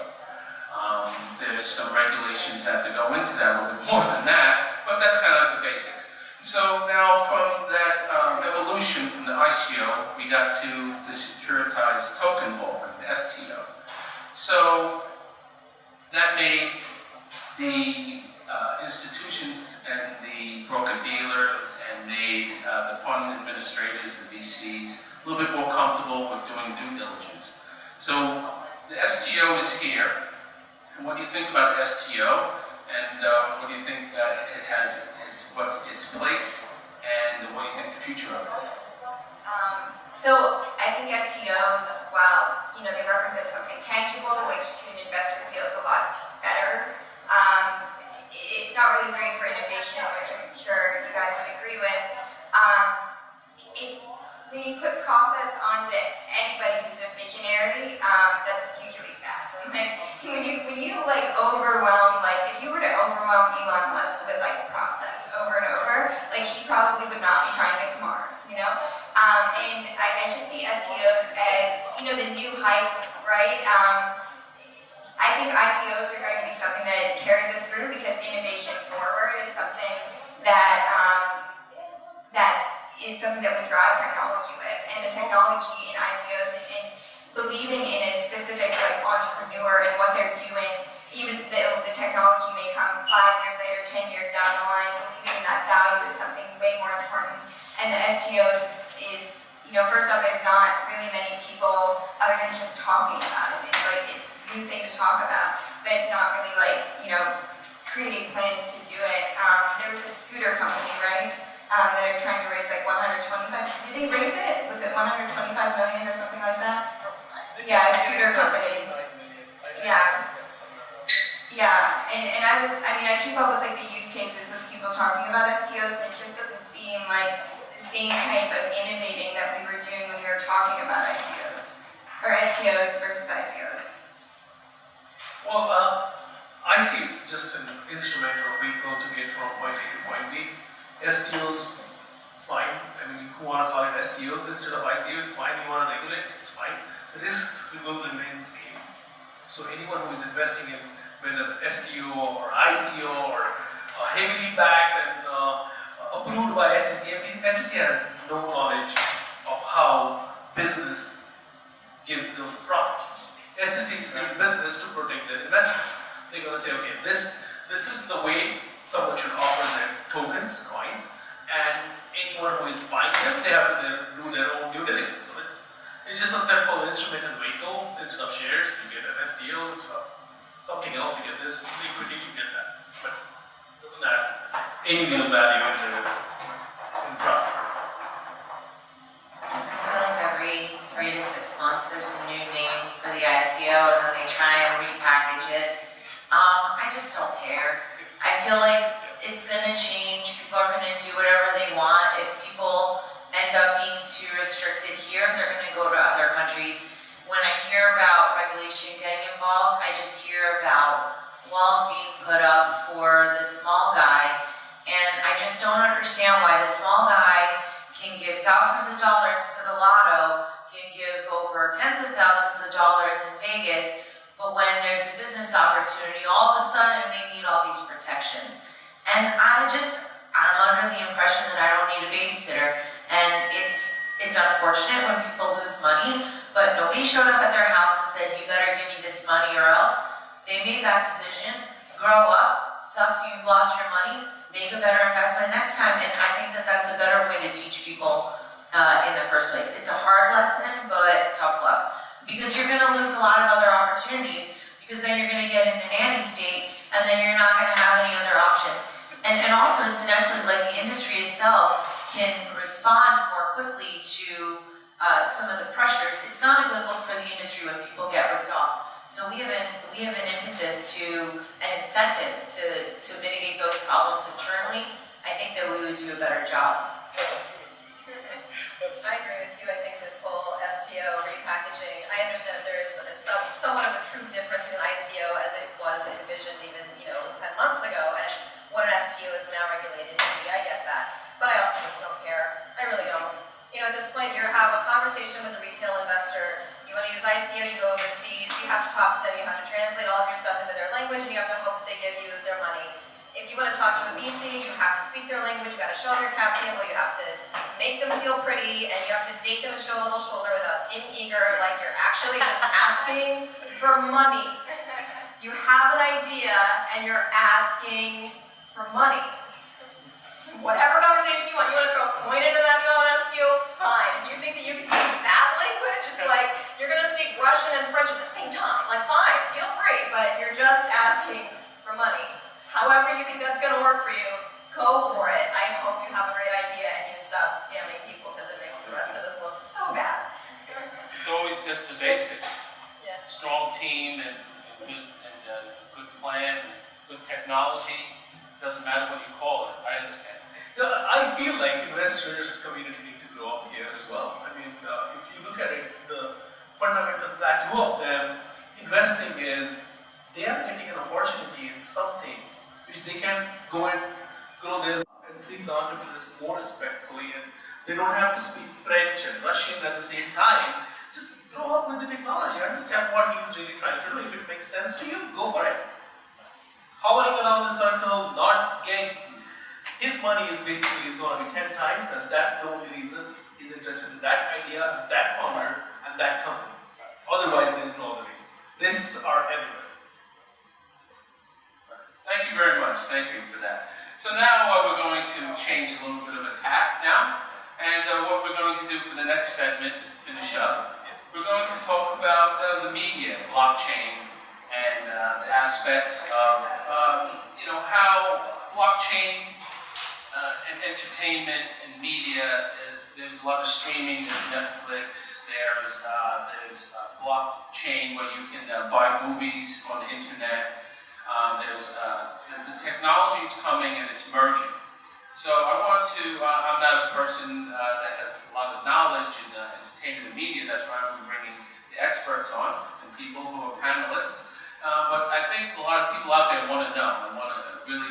There's some regulations that have to go into that, a little bit more than that, but that's kind of like the basics. So now from that evolution from the ICO, we got to the securitized token offering, the STO. So that made the institutions and the broker-dealers and made the fund administrators, the VCs, a little bit more comfortable with doing due diligence. So the STO is here. And what do you think about the STO? And what do you think it has, what's its place? And what do you think the future of it is? So I think STOs, while they represent something tangible, which to an investor feels a lot better, it's not really great for innovation, which I'm sure you guys would agree with. When you put process onto anybody who's a visionary, that's usually bad. When you overwhelm, if you were to overwhelm Elon Musk with process over and over, he probably would not be trying to get to Mars, And I should see STOs as, the new hype, right? I think ICOs are going to be something that carries us through because innovation forward is something that is something that we drive technology with. And the technology in ICOs and believing in a specific entrepreneur and what they're doing, even though the technology may come 5 years later, 10 years down the line, believing in that value is something way more important. And the STOs is first off, there's not really many people other than just talking about it. It's a new thing to talk about, but not really creating plans to do it. There was a scooter company, right, that are trying to raise 125. Did they raise it? Was it 125 million or something like that? Yeah, a scooter company. Yeah. Yeah, and I keep up with the use cases of people talking about STOs, and it just doesn't seem like the same type of innovating that we were doing when we were talking about ICOs, or STOs versus ICOs. Well, I see it's just an instrument or vehicle to get from point A to point B. STOs, fine. You want to call it STOs instead of ICOs, fine. You want to regulate, it's fine. The risks will remain the same. So anyone who is investing in whether STO or ICO or heavily backed and approved by SEC, SEC has no knowledge of how business gives them profit. SEC is in business to protect their investors. They're going to say, okay, this is the way someone should offer their tokens, coins, and anyone who is buying them, they have to do their own due diligence. So it's just a simple instrument and vehicle. Instead of shares, you get an STO, something else, you get this, liquidity, you get that. But it doesn't have any real value in the process. I feel like every 3 to 6 months there's a new name for the ICO and then they try and repackage it. I just don't care. I feel like it's going to change. People are going to do whatever they want. If people end up being too restricted here, they're going to go to other countries. When I hear about regulation getting involved, I just hear about walls being put up for the small guy, and I just don't understand why the small guy can give thousands of dollars to the lotto, can give over tens of thousands of dollars in Vegas, but when there's a business opportunity, all of a sudden they need all these protections. And I'm under the impression that I don't need a babysitter, and it's unfortunate when people lose money, but nobody showed up at their house and said, you better give me this money or else. They made that decision, grow up, sucks you lost your money, make a better investment next time, and I think that that's a better way to teach people in the first place. It's a hard lesson, but tough luck. Because you're going to lose a lot of other opportunities, because then you're going to get into nanny state, and then you're not going to have any other options. And also, incidentally, the industry itself can respond more quickly to some of the pressures. It's not a good look for the industry when people get ripped off. So we have an impetus an incentive to mitigate those problems internally. I think that we would do a better job. I agree with you. I think this whole STO repackaging, I understand there is somewhat of a true difference in ICO as it was envisioned even 10 months ago, and what an STO is now regulated to be. I get that, but I also just don't care. I really don't. At this point, you have a conversation with a retail investor. You want to use ICO, you go overseas. You have to talk to them. You have to translate all of your stuff into their language, and you have to hope that they give you their money. If you you want to talk to a VC, you have to speak their language, you got to show them your cap table, you have to make them feel pretty, and you have to date them and show a little shoulder without seeming eager, like you're actually just asking for money. You have an idea and you're asking for money. Whatever conversation you want to throw a coin into that STO, fine. You think that you can speak that language? It's like you're going to speak Russian and French at the same time. Like, fine, feel free, but you're just asking for money. However you think that's going to work for you, go for it. I hope you have a great idea and you stop scamming people because it makes the rest of us look so bad. It's always just the basics. Yeah. Strong team and good plan, and good technology. Doesn't matter what you call it. I understand. I feel like investors community need to grow up here as well. I mean, if you look at it, the fundamental plateau of them investing is they are getting an opportunity in something which they can go and grow their and treat the entrepreneurs more respectfully, and they don't have to speak French and Russian at the same time. Just grow up with the technology, understand what he's really trying to do. If it makes sense to you, go for it. Hovering around the circle, not getting his money is basically going to be 10 times, and that's the only reason he's interested in that idea, that founder, and that company. Otherwise, there is no other reason. Risks are everywhere. Thank you very much. Thank you for that. So now we're going to change a little bit of a tack now, and what we're going to do for the next segment, finish up, we're going to talk about the media, blockchain, and the aspects of how blockchain and entertainment and media. There's a lot of streaming. There's Netflix. There's blockchain where you can buy movies on the internet. The technology is coming and it's merging. So I want to. I'm not a person that has a lot of knowledge in entertainment and media. That's why I'm bringing the experts on and people who are panelists. But I think a lot of people out there want to know and want to really,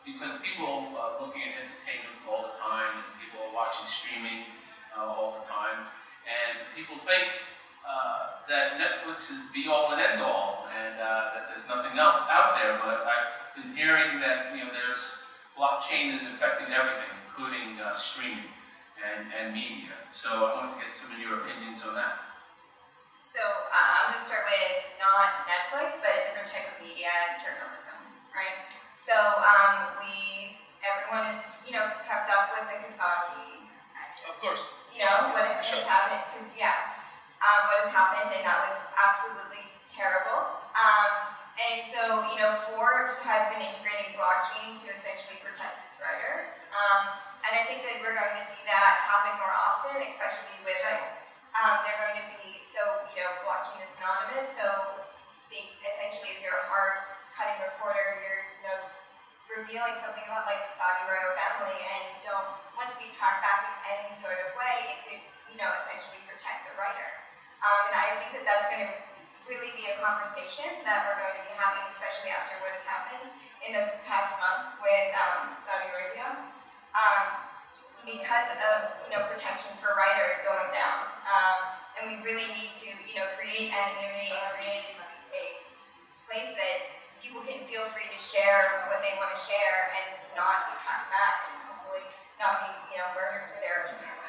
because people are looking at entertainment all the time, and people are watching streaming all the time, and people think that Netflix is the be-all and end-all, and that there's nothing else out there. But I've been hearing that there's blockchain is affecting everything, including streaming and media. So I wanted to get some of your opinions on that. So I'm going to start with not Netflix, but a different type of media, journalism, right? So everyone is, kept up with the Kasagi. Of course. What has happened, because what has happened, and that was absolutely terrible. And so, Forbes has been integrating blockchain to essentially protect its writers. And I think that we're going to see that happen more often, especially with they're going to be, blockchain is anonymous, so essentially if you're a hard cutting reporter, you're revealing something about like the Saudi royal family and you don't want to be tracked back in any sort of way, it could, essentially protect the writer. And I think that that's going to really be a conversation that we're going to be having, especially after what has happened in the past month with Saudi Arabia. Because of, protection for writers going down. And we really need to, create anonymity and create a place that people can feel free to share what they want to share and not be tracked back and hopefully not be, murdered for their opinions.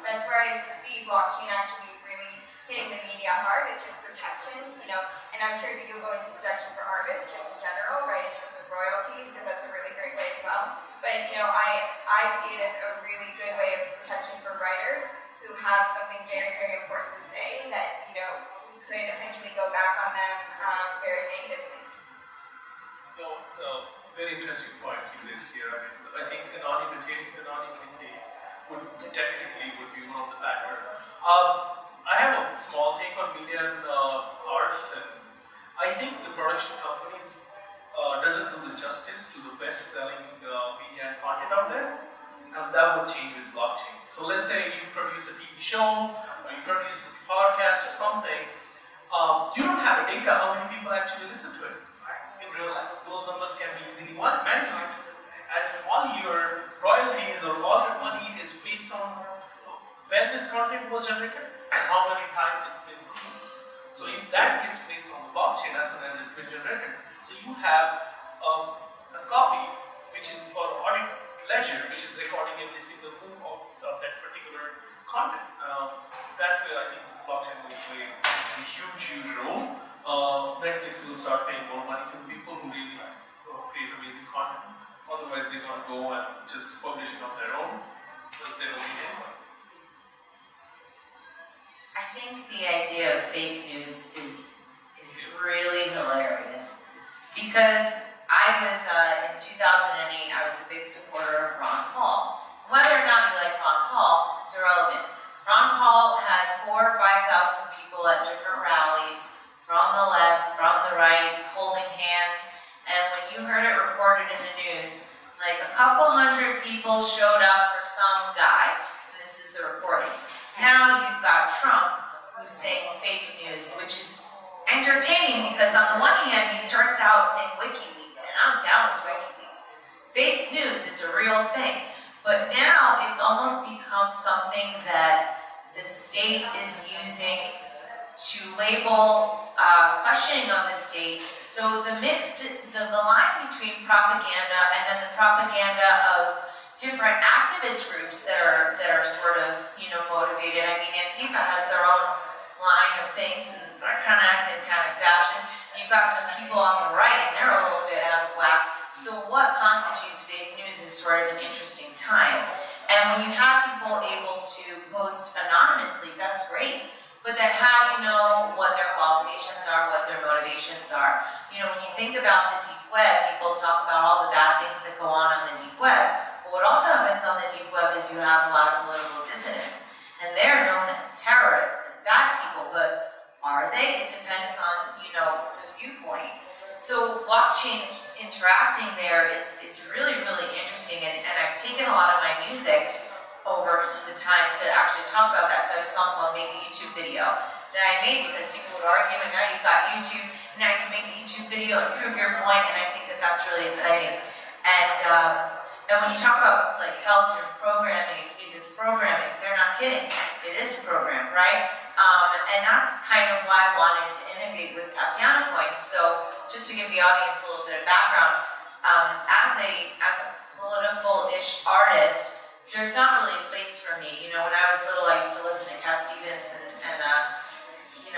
That's where I see blockchain actually really hitting the media hard. It's just protection, and I'm sure that you'll go into protection for artists just in general, right, in terms of royalties, because that's a really great way as well. But, I see it as a really good way of protection for writers who have something very, very important to say that, could essentially go back on them very negatively. Very interesting point you raised here. I think anonymity would be one of the factors. I have a small take on media and arts, and I think the production companies doesn't do the justice to the best-selling media and content out there, and that will change with blockchain. So let's say you produce a TV show, or you produce a podcast or something, you don't have a data how many people actually listen to it in real life. Those numbers can be easily manipulated, and all your royalties or all your money is based on when this content was generated and how many times it's been seen. So if that gets placed on the blockchain as soon as it's been generated, so you have a copy, which is or audit ledger, which is recording every single move of that particular content. That's where I think blockchain will play a huge role. Netflix will start paying more money to people who really create amazing content. Otherwise, they're going to go and just publish it on their own because they don't need anyone. I think the idea of fake news is really hilarious because I was in 2008. I was a big supporter of Ron Paul. Whether or not you like Ron Paul, it's irrelevant. Ron Paul had 4,000 or 5,000 people at different rallies, from the left, from the right, holding hands. And when you heard it reported in the news, like a couple hundred people showed up for some guy, and this is the reporting. Now you've got Trump, who's saying fake news, which is entertaining because on the one hand, he starts out saying WikiLeaks, and I'm down with WikiLeaks. Fake news is a real thing. But now it's almost become something that the state is using to label questioning of the state. So the line between propaganda and then the propaganda of different activist groups that are sort of, motivated. I mean, Antifa has their own line of things and they're kind of acting kind of fascist. You've got some people on the right and they're a little bit out of whack. So what constitutes fake news is sort of an interesting time. And when you have people able to post anonymously, that's great. But then how do you know what their qualifications are, what their motivations are? When you think about the deep web, people talk about all the bad things that go on the deep web. But what also happens on the deep web is you have a lot of political dissidents. And they're known as terrorists and bad people, but are they? It depends on, the viewpoint. So blockchain interacting there is really, really interesting. And I've taken a lot of my music over the time to actually talk about that. So I have a song called Make a YouTube Video that I made because people would argue, and now you've got YouTube, and now you can make a YouTube video and prove your point, and I think that that's really exciting. And when you talk about like television programming, music programming, they're not kidding. It is a program, right? And that's kind of why I wanted to innovate with Tatiana Coin. So just to give the audience a little bit of background, as a political-ish artist, there's not really a place for me. When I was little, I used to listen to Cat Stevens and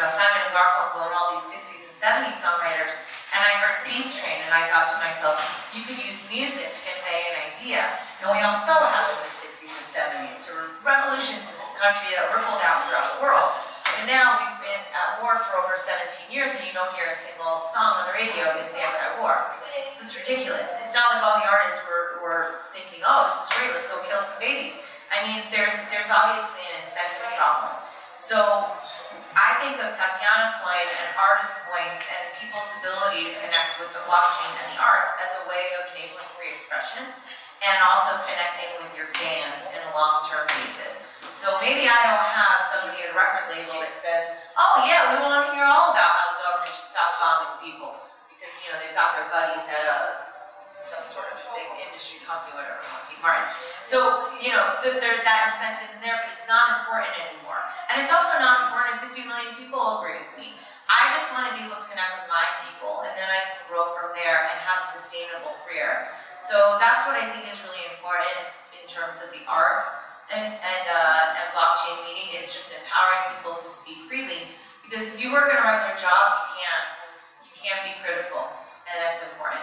Simon and Garfunkel and all these 60s and 70s songwriters, and I heard Peace Train, and I thought to myself, you could use music to convey an idea. And we all saw what happened in the 60s and 70s. There were revolutions in this country that rippled out throughout the world. And now we've been at war for over 17 years, and you don't hear a single song on the radio that's anti-war. So it's ridiculous. It's not like all the artists were thinking, oh, this is great, let's go kill some babies. I mean, there's obviously an incentive problem. So I think of Tatiana Coin and artist coins and people's ability to connect with the blockchain and the arts as a way of enabling free expression and also connecting with your fans in a long-term basis. So maybe I don't have somebody at a record label that says, oh yeah, we want to hear all about how the government should stop bombing people. Because, they've got their buddies at some sort of big industry company, whatever, Lockheed Martin. So, that incentive isn't there, but it's not important anymore. And it's also not important if 50 million people agree with me. I just want to be able to connect with my people, and then I can grow from there and have a sustainable career. So that's what I think is really important in terms of the arts and blockchain, meaning is just empowering people to speak freely. Because if you work in a regular job, you can't be critical, and that's important.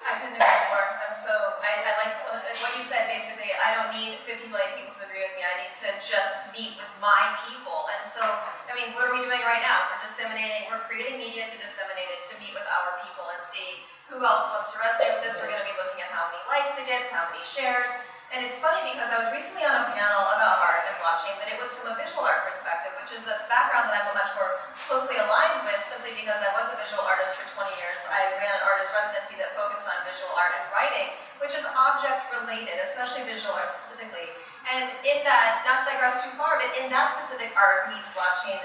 I couldn't agree more. I like what you said, basically. I don't need 50 million people to agree with me. I need to just meet with my people. And so, what are we doing right now? We're creating media to disseminate it, to meet with our people and see who else wants to resonate with this. We're going to be looking at how many likes it gets, how many shares. And it's funny because I was recently on a panel about art and blockchain, but it was from a visual art perspective, which is a background that I'm much more closely aligned with, simply because I was a visual artist for 20 years. I ran an artist residency that focused on visual art and writing, which is object related, especially visual art specifically. And in that, not to digress too far, but in that specific art meets blockchain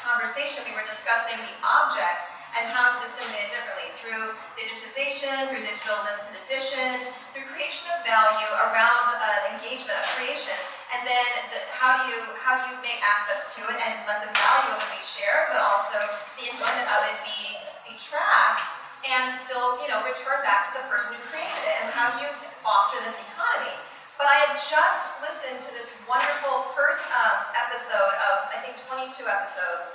conversation, we were discussing the object and how to disseminate it differently through digitization, through digital limited edition, through creation of value around engagement of creation, and then how do you make access to it and let the value of it be shared, but also the enjoyment of it be tracked, and and still, return back to the person who created it, and how do you foster this economy? But I had just listened to this wonderful first episode of, I think, 22 episodes.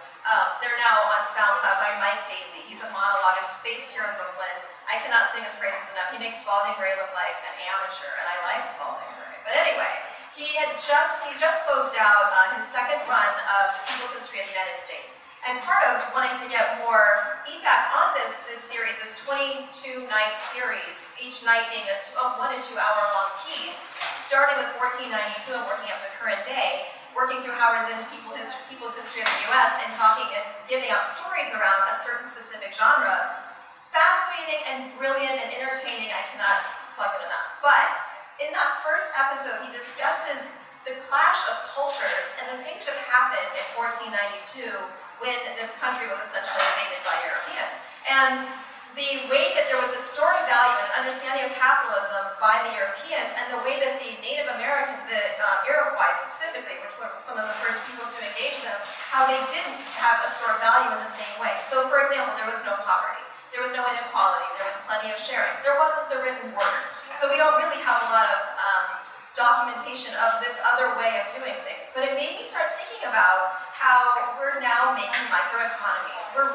They're now on SoundCloud by Mike Daisy. He's a monologuist based here in Brooklyn. I cannot sing his praises enough. He makes Spalding Gray look like an amateur, and I like Spalding Gray. But anyway, he just closed out his second run of People's History of the United States. And part of wanting to get more feedback on this series, this 22-night series, each night being a 1 to 2 hour long piece, starting with 1492 and working up to current day, working through Howard Zinn's People's History of the U.S. and talking and giving out stories around a certain specific genre. Fascinating and brilliant and entertaining, I cannot plug it enough. But in that first episode, he discusses the clash of cultures and the things that happened in 1492 when this country was essentially invaded by Europeans. And the way that there was a stored value and understanding of capitalism by the Europeans, and the way that the Native Americans, the Iroquois specifically, which were some of the first people to engage them, how they didn't have a stored value in the same way. So for example, there was no poverty. There was no inequality. There was plenty of sharing. There wasn't the written word. So we don't really have a lot of documentation of this other way of doing things. But it made me start thinking about how we're now making microeconomies. We're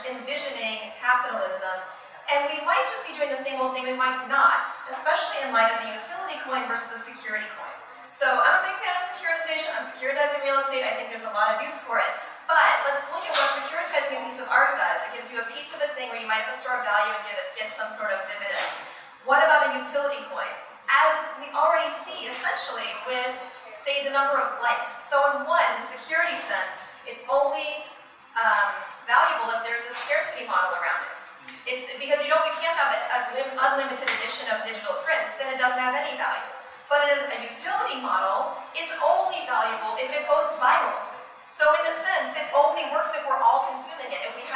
envisioning capitalism, and we might just be doing the same old thing, we might not, especially in light of the utility coin versus the security coin. So I'm a big fan of securitization. I'm securitizing real estate. I think there's a lot of use for it. But let's look at what securitizing a piece of art does. It gives you a piece of a thing where you might have a store of value and get some sort of dividend. What about a utility coin? As we already see, essentially, with, say, the number of likes. So in one, the security sense, it's only valuable if there's a scarcity model around it. It's because we can't have an unlimited edition of digital prints, then it doesn't have any value. But in a utility model, it's only valuable if it goes viral. So in a sense, it only works if we're all consuming it. If we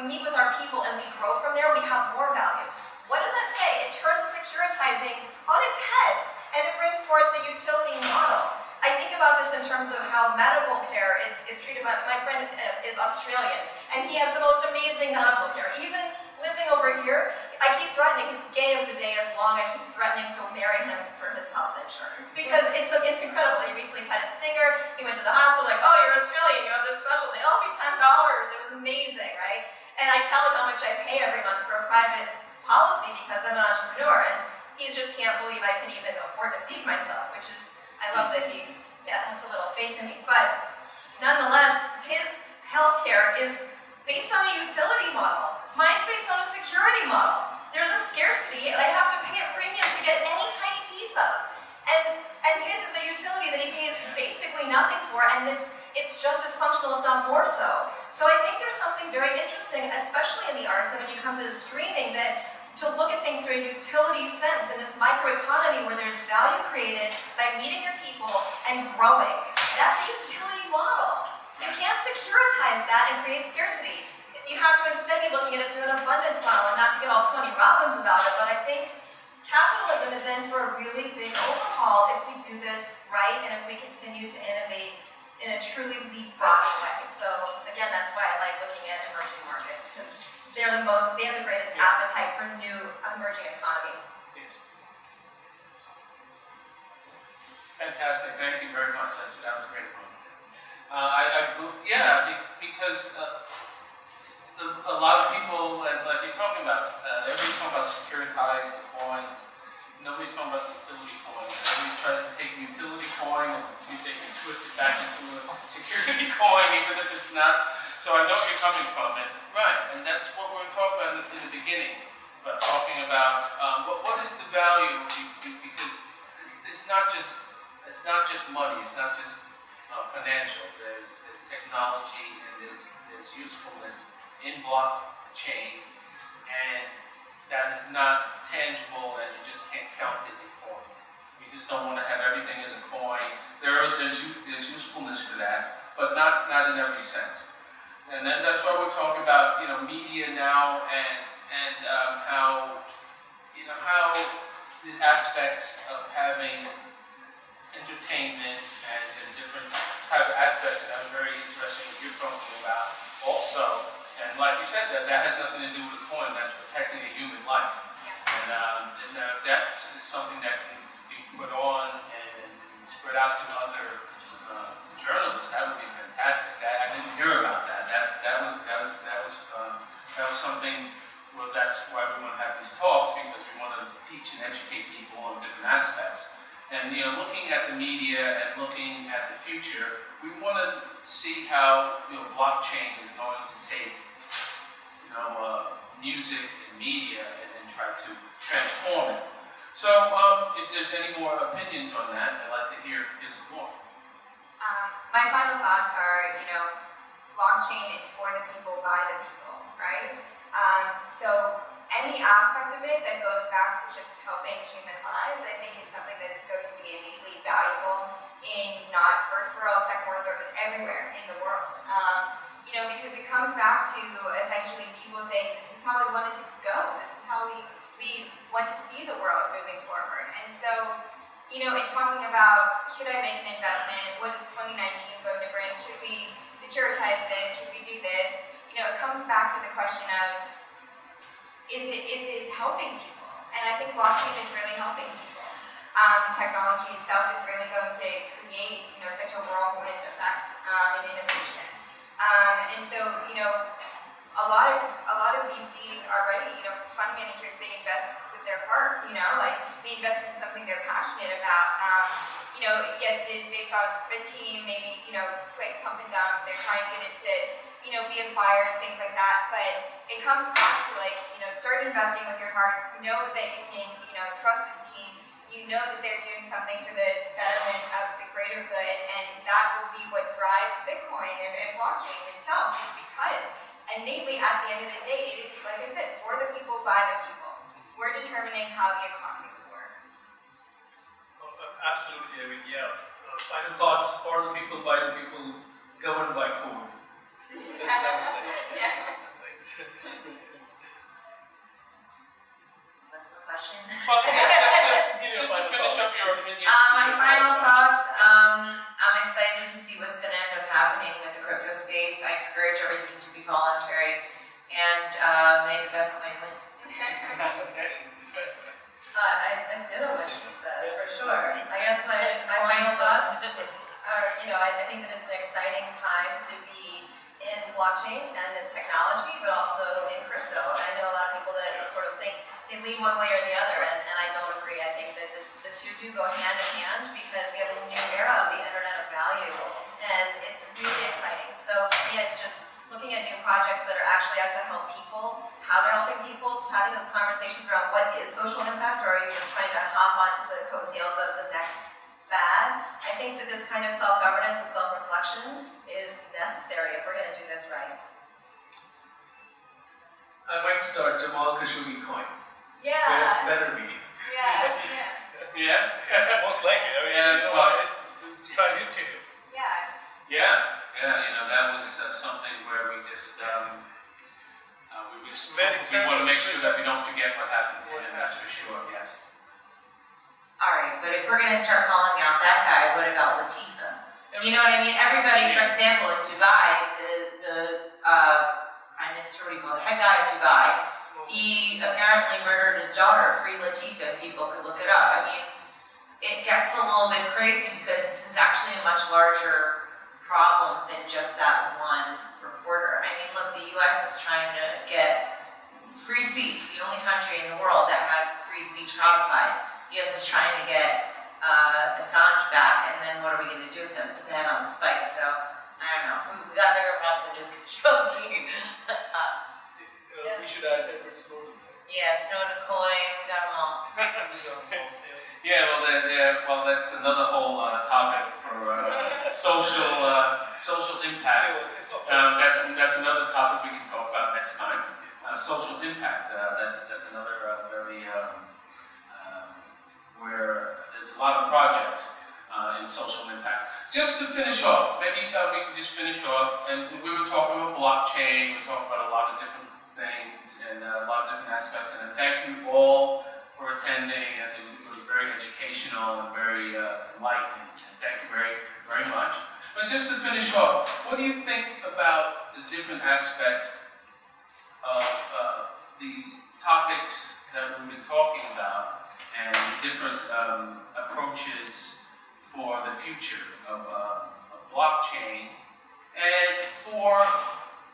meet with our people and we grow from there, we have more value. What does that say? It turns the securitizing on its head, and it brings forth the utility model. I think about this in terms of how medical care is treated. My friend is Australian, and he has the most amazing medical care. Even living over here, I keep threatening, he's gay as the day is long, I keep threatening to marry him for his health insurance. Because it's incredible. He recently cut his finger, he went to the hospital, like, oh, you're Australian, you have this specialty, it'll be $10. It was amazing, right? And I tell him how much I pay every month for a private policy because I'm an entrepreneur, and he just can't believe I can even afford to feed myself, which is, I love that he has a little faith in me. But nonetheless, his healthcare is based on a utility model. Mine's based on a security model. There's a scarcity, and I have to pay a premium to get any tiny piece of. And his is a utility that he pays basically nothing for, and it's just as functional, if not more so. So I think there's something very interesting, especially in the arts, and when you come to streaming, that to look at things through a utility sense in this microeconomy where there's value created by meeting your people and growing. That's a utility model. You can't securitize that and create scarcity. You have to instead be looking at it through an abundance model, and not to get all Tony Robbins about it, but I think capitalism is in for a really big overhaul if we do this right and if we continue to innovate in a truly leapfrogging way. So again, that's why I like looking at emerging markets, because they have the greatest appetite for new emerging economies. Fantastic, thank you very much. That was a great point. Because a lot of people, like you're talking about, everybody's talking about securitized coins. Nobody's talking about the utility coin. Everybody tries to take the utility coin and see if they can twist it back into a security coin, even if it's not. So I know where you're coming from, and right, and that's what we're talking about in the beginning. About talking about what is the value, because it's not just money. It's not just financial. There's technology and there's usefulness in blockchain, and that is not tangible, and you just can't count it in coins. You just don't want to have everything as a coin. There's usefulness to that, but not in every sense. And then that's why we're talking about media now, and how the aspects of having entertainment and different type of aspects, and that was very interesting what you're talking about also. And like you said, that has nothing to do with the coin. That's protecting a human life. That is something that can be put on and spread out to other journalists. That would be fantastic. I didn't hear about that. That was something. Well, that's why we want to have these talks, because we want to teach and educate people on different aspects. And looking at the media and looking at the future, we want to see how blockchain is going to take music and media and try to transform it. So, if there's any more opinions on that, I'd like to hear some more. My final thoughts are, blockchain is for the people, by the people, right? So any aspect of it that goes back to just helping human lives, I think is something that is going to be innately valuable in not first world, second world, but everywhere in the world. Because it comes back to essentially people saying, this is how we want it to go, this is how we want to see the world moving forward. And so, in talking about, should I make an investment, what is 2019 going to bring, should we securitize this, should we do this, it comes back to the question of, is it helping people? And I think blockchain is really helping people. Technology itself is really going to create, such a whirlwind effect in innovation. And so, a lot of VCs already, fund managers, they invest with their heart. They invest in something they're passionate about. Yes, it's based on the team, maybe, quick pump and dump. They're trying to get it to, be acquired and things like that. But it comes back to start investing with your heart. Know that you can, trust this team. You know that they're doing something for the betterment of the greater good, and that will be what drives Bitcoin and blockchain itself. It's because innately, at the end of the day, it is, like I said, for the people, by the people. We're determining how the economy will work. Absolutely, final thoughts: for the people, by the people, governed by code. That's what I would say. Yeah. Thanks. What's the question? Well, just to finish up your opinion. My final thoughts, I'm excited to see what's going to end up happening with the crypto space. I encourage everything to be voluntary, and may the best coin win. I did what she said, for sure. I guess my final thoughts are, I think that it's an exciting time to be in blockchain and this technology, but also in crypto. And I know a lot of people that sort of think they lean one way or the other, and I don't agree. I think that the two do go hand in hand, because we have a new era of the internet of value, and it's really exciting. So yeah, it's just looking at new projects that are actually out to help people, how they're helping people, just having those conversations around what is social impact, or are you just trying to hop onto the coattails of the next fad? I think that this kind of self-governance and self-reflection is necessary if we're going to do this right. I might start Jamal Khashoggi coin. Yeah. Better be. Yeah. Yeah. Most likely. It's trying to. Yeah. That was something where we just we want to make sure that we don't forget what happened to him. That's for sure. Yes. All right, but if we're going to start calling out that guy, what about Latifah? You know what I mean? Everybody, for example, in Dubai, the Prime Minister, what do you call it, the head guy of Dubai, he apparently murdered his daughter, Free Latifah, if people could look it up. I mean, it gets a little bit crazy, because this is actually a much larger problem than just that one reporter. I mean, look, the US is trying to get free speech, the only country in the world that has free speech codified. The US is trying to get Assange back, and then what are we going to do with him? Put the head on the spike. So, I don't know. We got bigger problems than just Khashoggi. We should add Edward Snowden. Yeah, Snowden coin, we got them all. Well, that's another whole topic for social impact. That's another topic we can talk about next time. Social impact. That's another very where there's a lot of projects in social impact. Just to finish off, maybe we can just finish off, and we were talking about blockchain. We talked about a lot of different things and a lot of different aspects. And thank you all for attending. It was very educational and very enlightening. And thank you very, very much. But just to finish off, what do you think about the different aspects future of blockchain. And for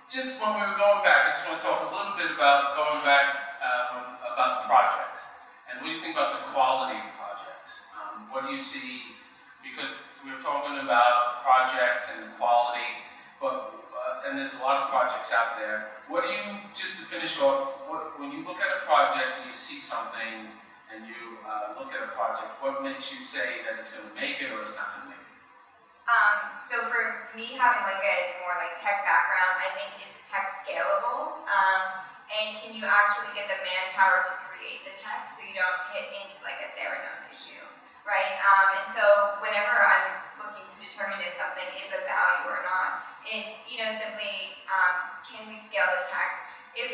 just when we were going back, I just want to talk a little bit about going back about projects. And what do you think about the quality of projects? What do you see? Because we're talking about projects and the quality, but and there's a lot of projects out there. What do you, just to finish off, when you look at a project and you see something and you look at a project, what makes you say that it's going to make it or it's not going to make it? So for me, having like a more like tech background, I think is tech scalable? And can you actually get the manpower to create the tech so you don't hit into like a Theranos issue, right? And so whenever I'm looking to determine if something is of value or not, it's, simply can we scale the tech? If,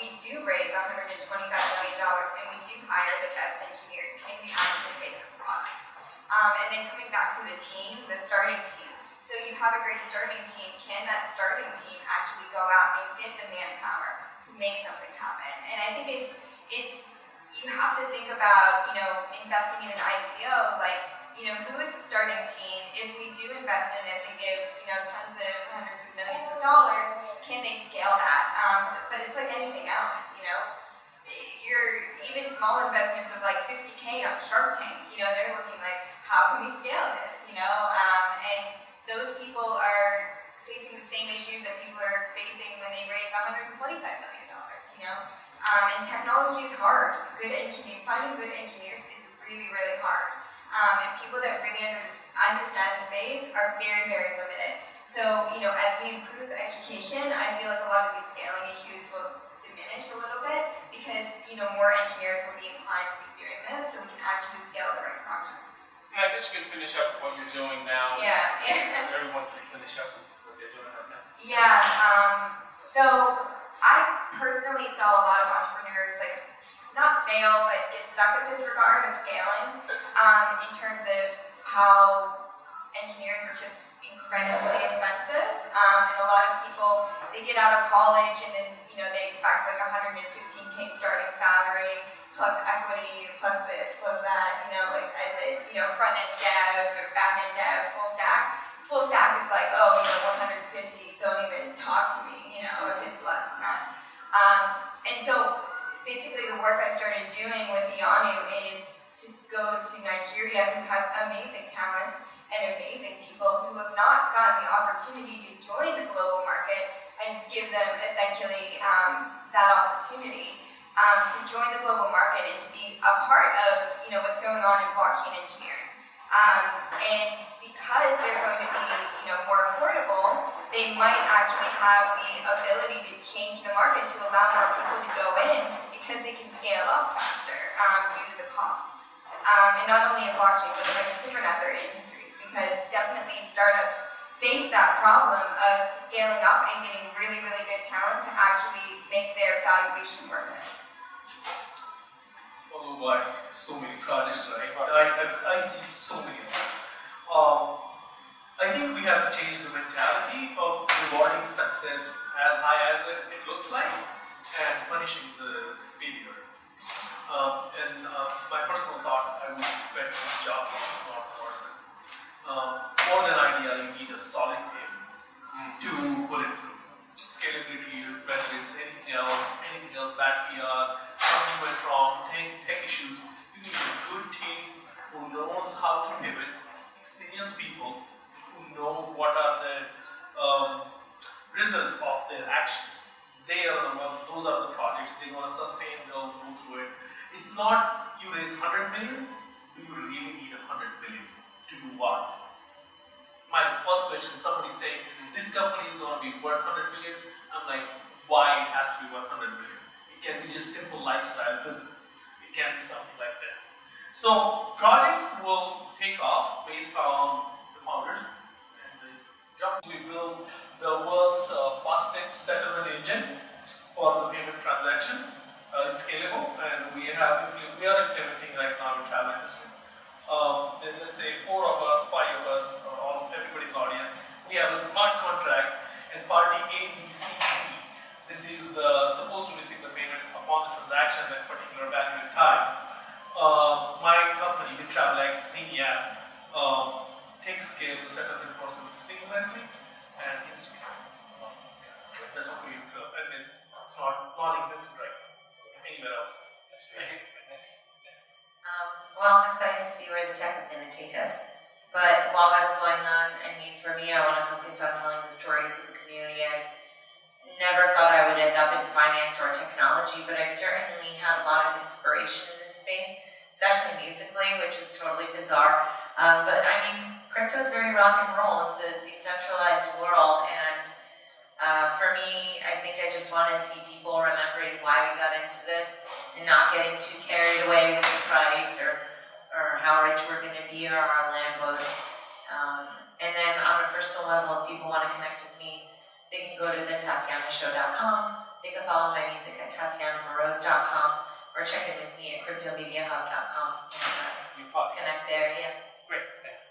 we do raise $125 million and we do hire the best engineers, can we actually make a product? And then coming back to the team, the starting team. So you have a great starting team. Can that starting team actually go out and get the manpower to make something happen? And I think it's you have to think about, investing in an ICO, like, who is the starting team? If we do invest in this and give, tons of hundreds of millions of dollars, can they scale that? But it's like anything else, even small investments of like 50K on Shark Tank, they're looking like, how can we scale this, and those people are facing the same issues that people are facing when they raise $125 million, and technology is hard. Finding good engineers is really, really hard. And people that really understand the space are very, very limited. So, as we improve education, I feel like a lot of these scaling issues will diminish a little bit because, more engineers will be inclined to be doing this so we can actually scale the right projects. I guess you can finish up with what you're doing now. Yeah. Everyone can finish up with what they're doing right now. Yeah, so I personally saw a lot of entrepreneurs not fail, but get stuck in this regard of scaling in terms of how engineers are just incredibly expensive. And a lot of people, they get out of college and then, they expect like 115K starting salary, plus equity, plus this, plus that, as a front-end dev or back-end dev, full stack. Full stack is like, 150, don't even talk to me, if it's less than that. And so basically the work I started doing with Ianu is to go to Nigeria, who has amazing talent and amazing people who have not gotten the opportunity to join the global market and give them essentially that opportunity to join the global market and to be a part of what's going on in blockchain engineering. And because they're going to be more affordable, they might actually have the ability to change the market to allow more people to go in because they can scale up faster due to the cost. And not only in blockchain, but in different other industries, because definitely startups face that problem of scaling up and getting really, really good talent to actually make their valuation worth it. Oh boy, so many projects, right? I see so many of them. I think we have to change the mentality of rewarding success as high as it looks like and punishing the failure. My personal thought, I would bet on jockeys, not horses. More than idea, you need a solid team to put it through. Scalability, whether it's anything else, bad PR, something went wrong, tech issues, you need a good team who knows how to pivot, experienced people who know what are the results of their actions. Those are the projects they want to sustain, they'll go through it. It's not you raise 100 million, do you really need 100 million to do what? My first question, somebody saying, this company is going to be worth 100 million. I'm like, why it has to be worth 100 million? It can be just simple lifestyle business. It can be something like this. So projects will take off based on the founders and the job. We build the world's fastest settlement engine for the payment transactions. It's scalable, and we are implementing right now in travel industry. Let's say 4 of us, 5 of us, everybody in the audience, we have a smart contract, and party A, B, C, D supposed to receive the payment upon the transaction at a particular value and time. My company, with TravelX, Xenia, big scale to set up the process seamlessly and instantly. That's what we feel, and it's not non-existent right now anywhere else. That's great. Well, I'm excited to see where the tech is going to take us. But while that's going on, I mean, for me, I want to focus on telling the stories of the community. I've never thought I would end up in finance or technology, but I've certainly had a lot of inspiration in this space, especially musically, which is totally bizarre. But I mean, crypto is very rock and roll. It's a decentralized world, and for me, I think I just want to see people remembering why we got into this and not getting too carried away with the price or how rich we're going to be or our Lambos. And then on a personal level, if people want to connect with me, they can go to thetatianashow.com. They can follow my music at tatianamorose.com or check in with me at cryptomediahub.com and connect there. Yeah. Great, thanks.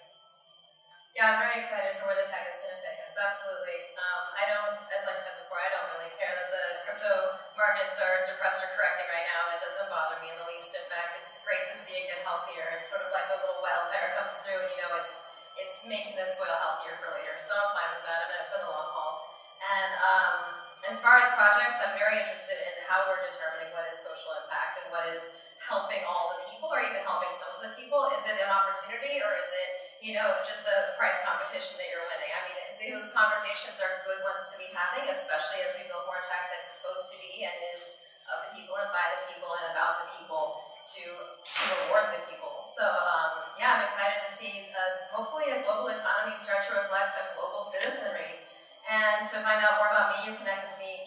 Yeah, I'm very excited for where the tech is going to take us, absolutely. I don't, as I said before, I don't really care that the crypto markets are depressed or correcting right now, and it doesn't bother me in the least. In fact, it's great to see it get healthier. It's sort of like a little wildfire comes through, and it's making the soil healthier for later. So I'm fine with that. I'm in it for the long haul. And as far as projects, I'm very interested in how we're determining what is social impact and what is helping all the people or even helping some of the people. Is it an opportunity or is it, just a price competition that you're winning? I mean, those conversations are good ones to be having, especially as we build more tech that's supposed to be and is of the people and by the people and about the people to reward the people. So yeah, I'm excited to see hopefully a global economy start to reflect a global citizenry. And to find out more about me, you can connect with me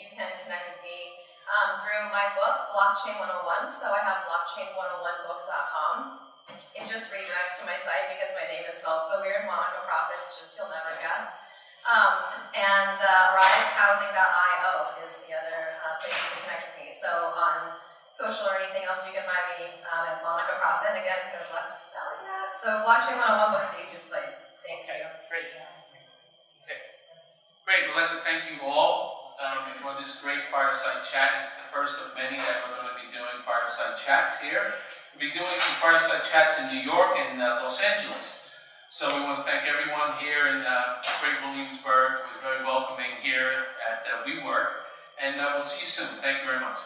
through my book, Blockchain 101. So I have blockchain101book.com. It just redirects to my site because my name is spelled so weird, Monica Profits, just you'll never guess. And risehousing.io is the other place you can connect with me. So on social or anything else, you can find me at Monica Profit. Again, good luck spelling that. So Blockchain 101 book's the easiest place. Thank you. Great. Thanks. Great, we'd like to thank you all for this great Fireside Chat. It's the first of many that we're going to be doing Fireside Chats here. We'll be doing some Fireside Chats in New York and Los Angeles. So we want to thank everyone here in Great Williamsburg. It was very welcoming here at WeWork. And we'll see you soon. Thank you very much.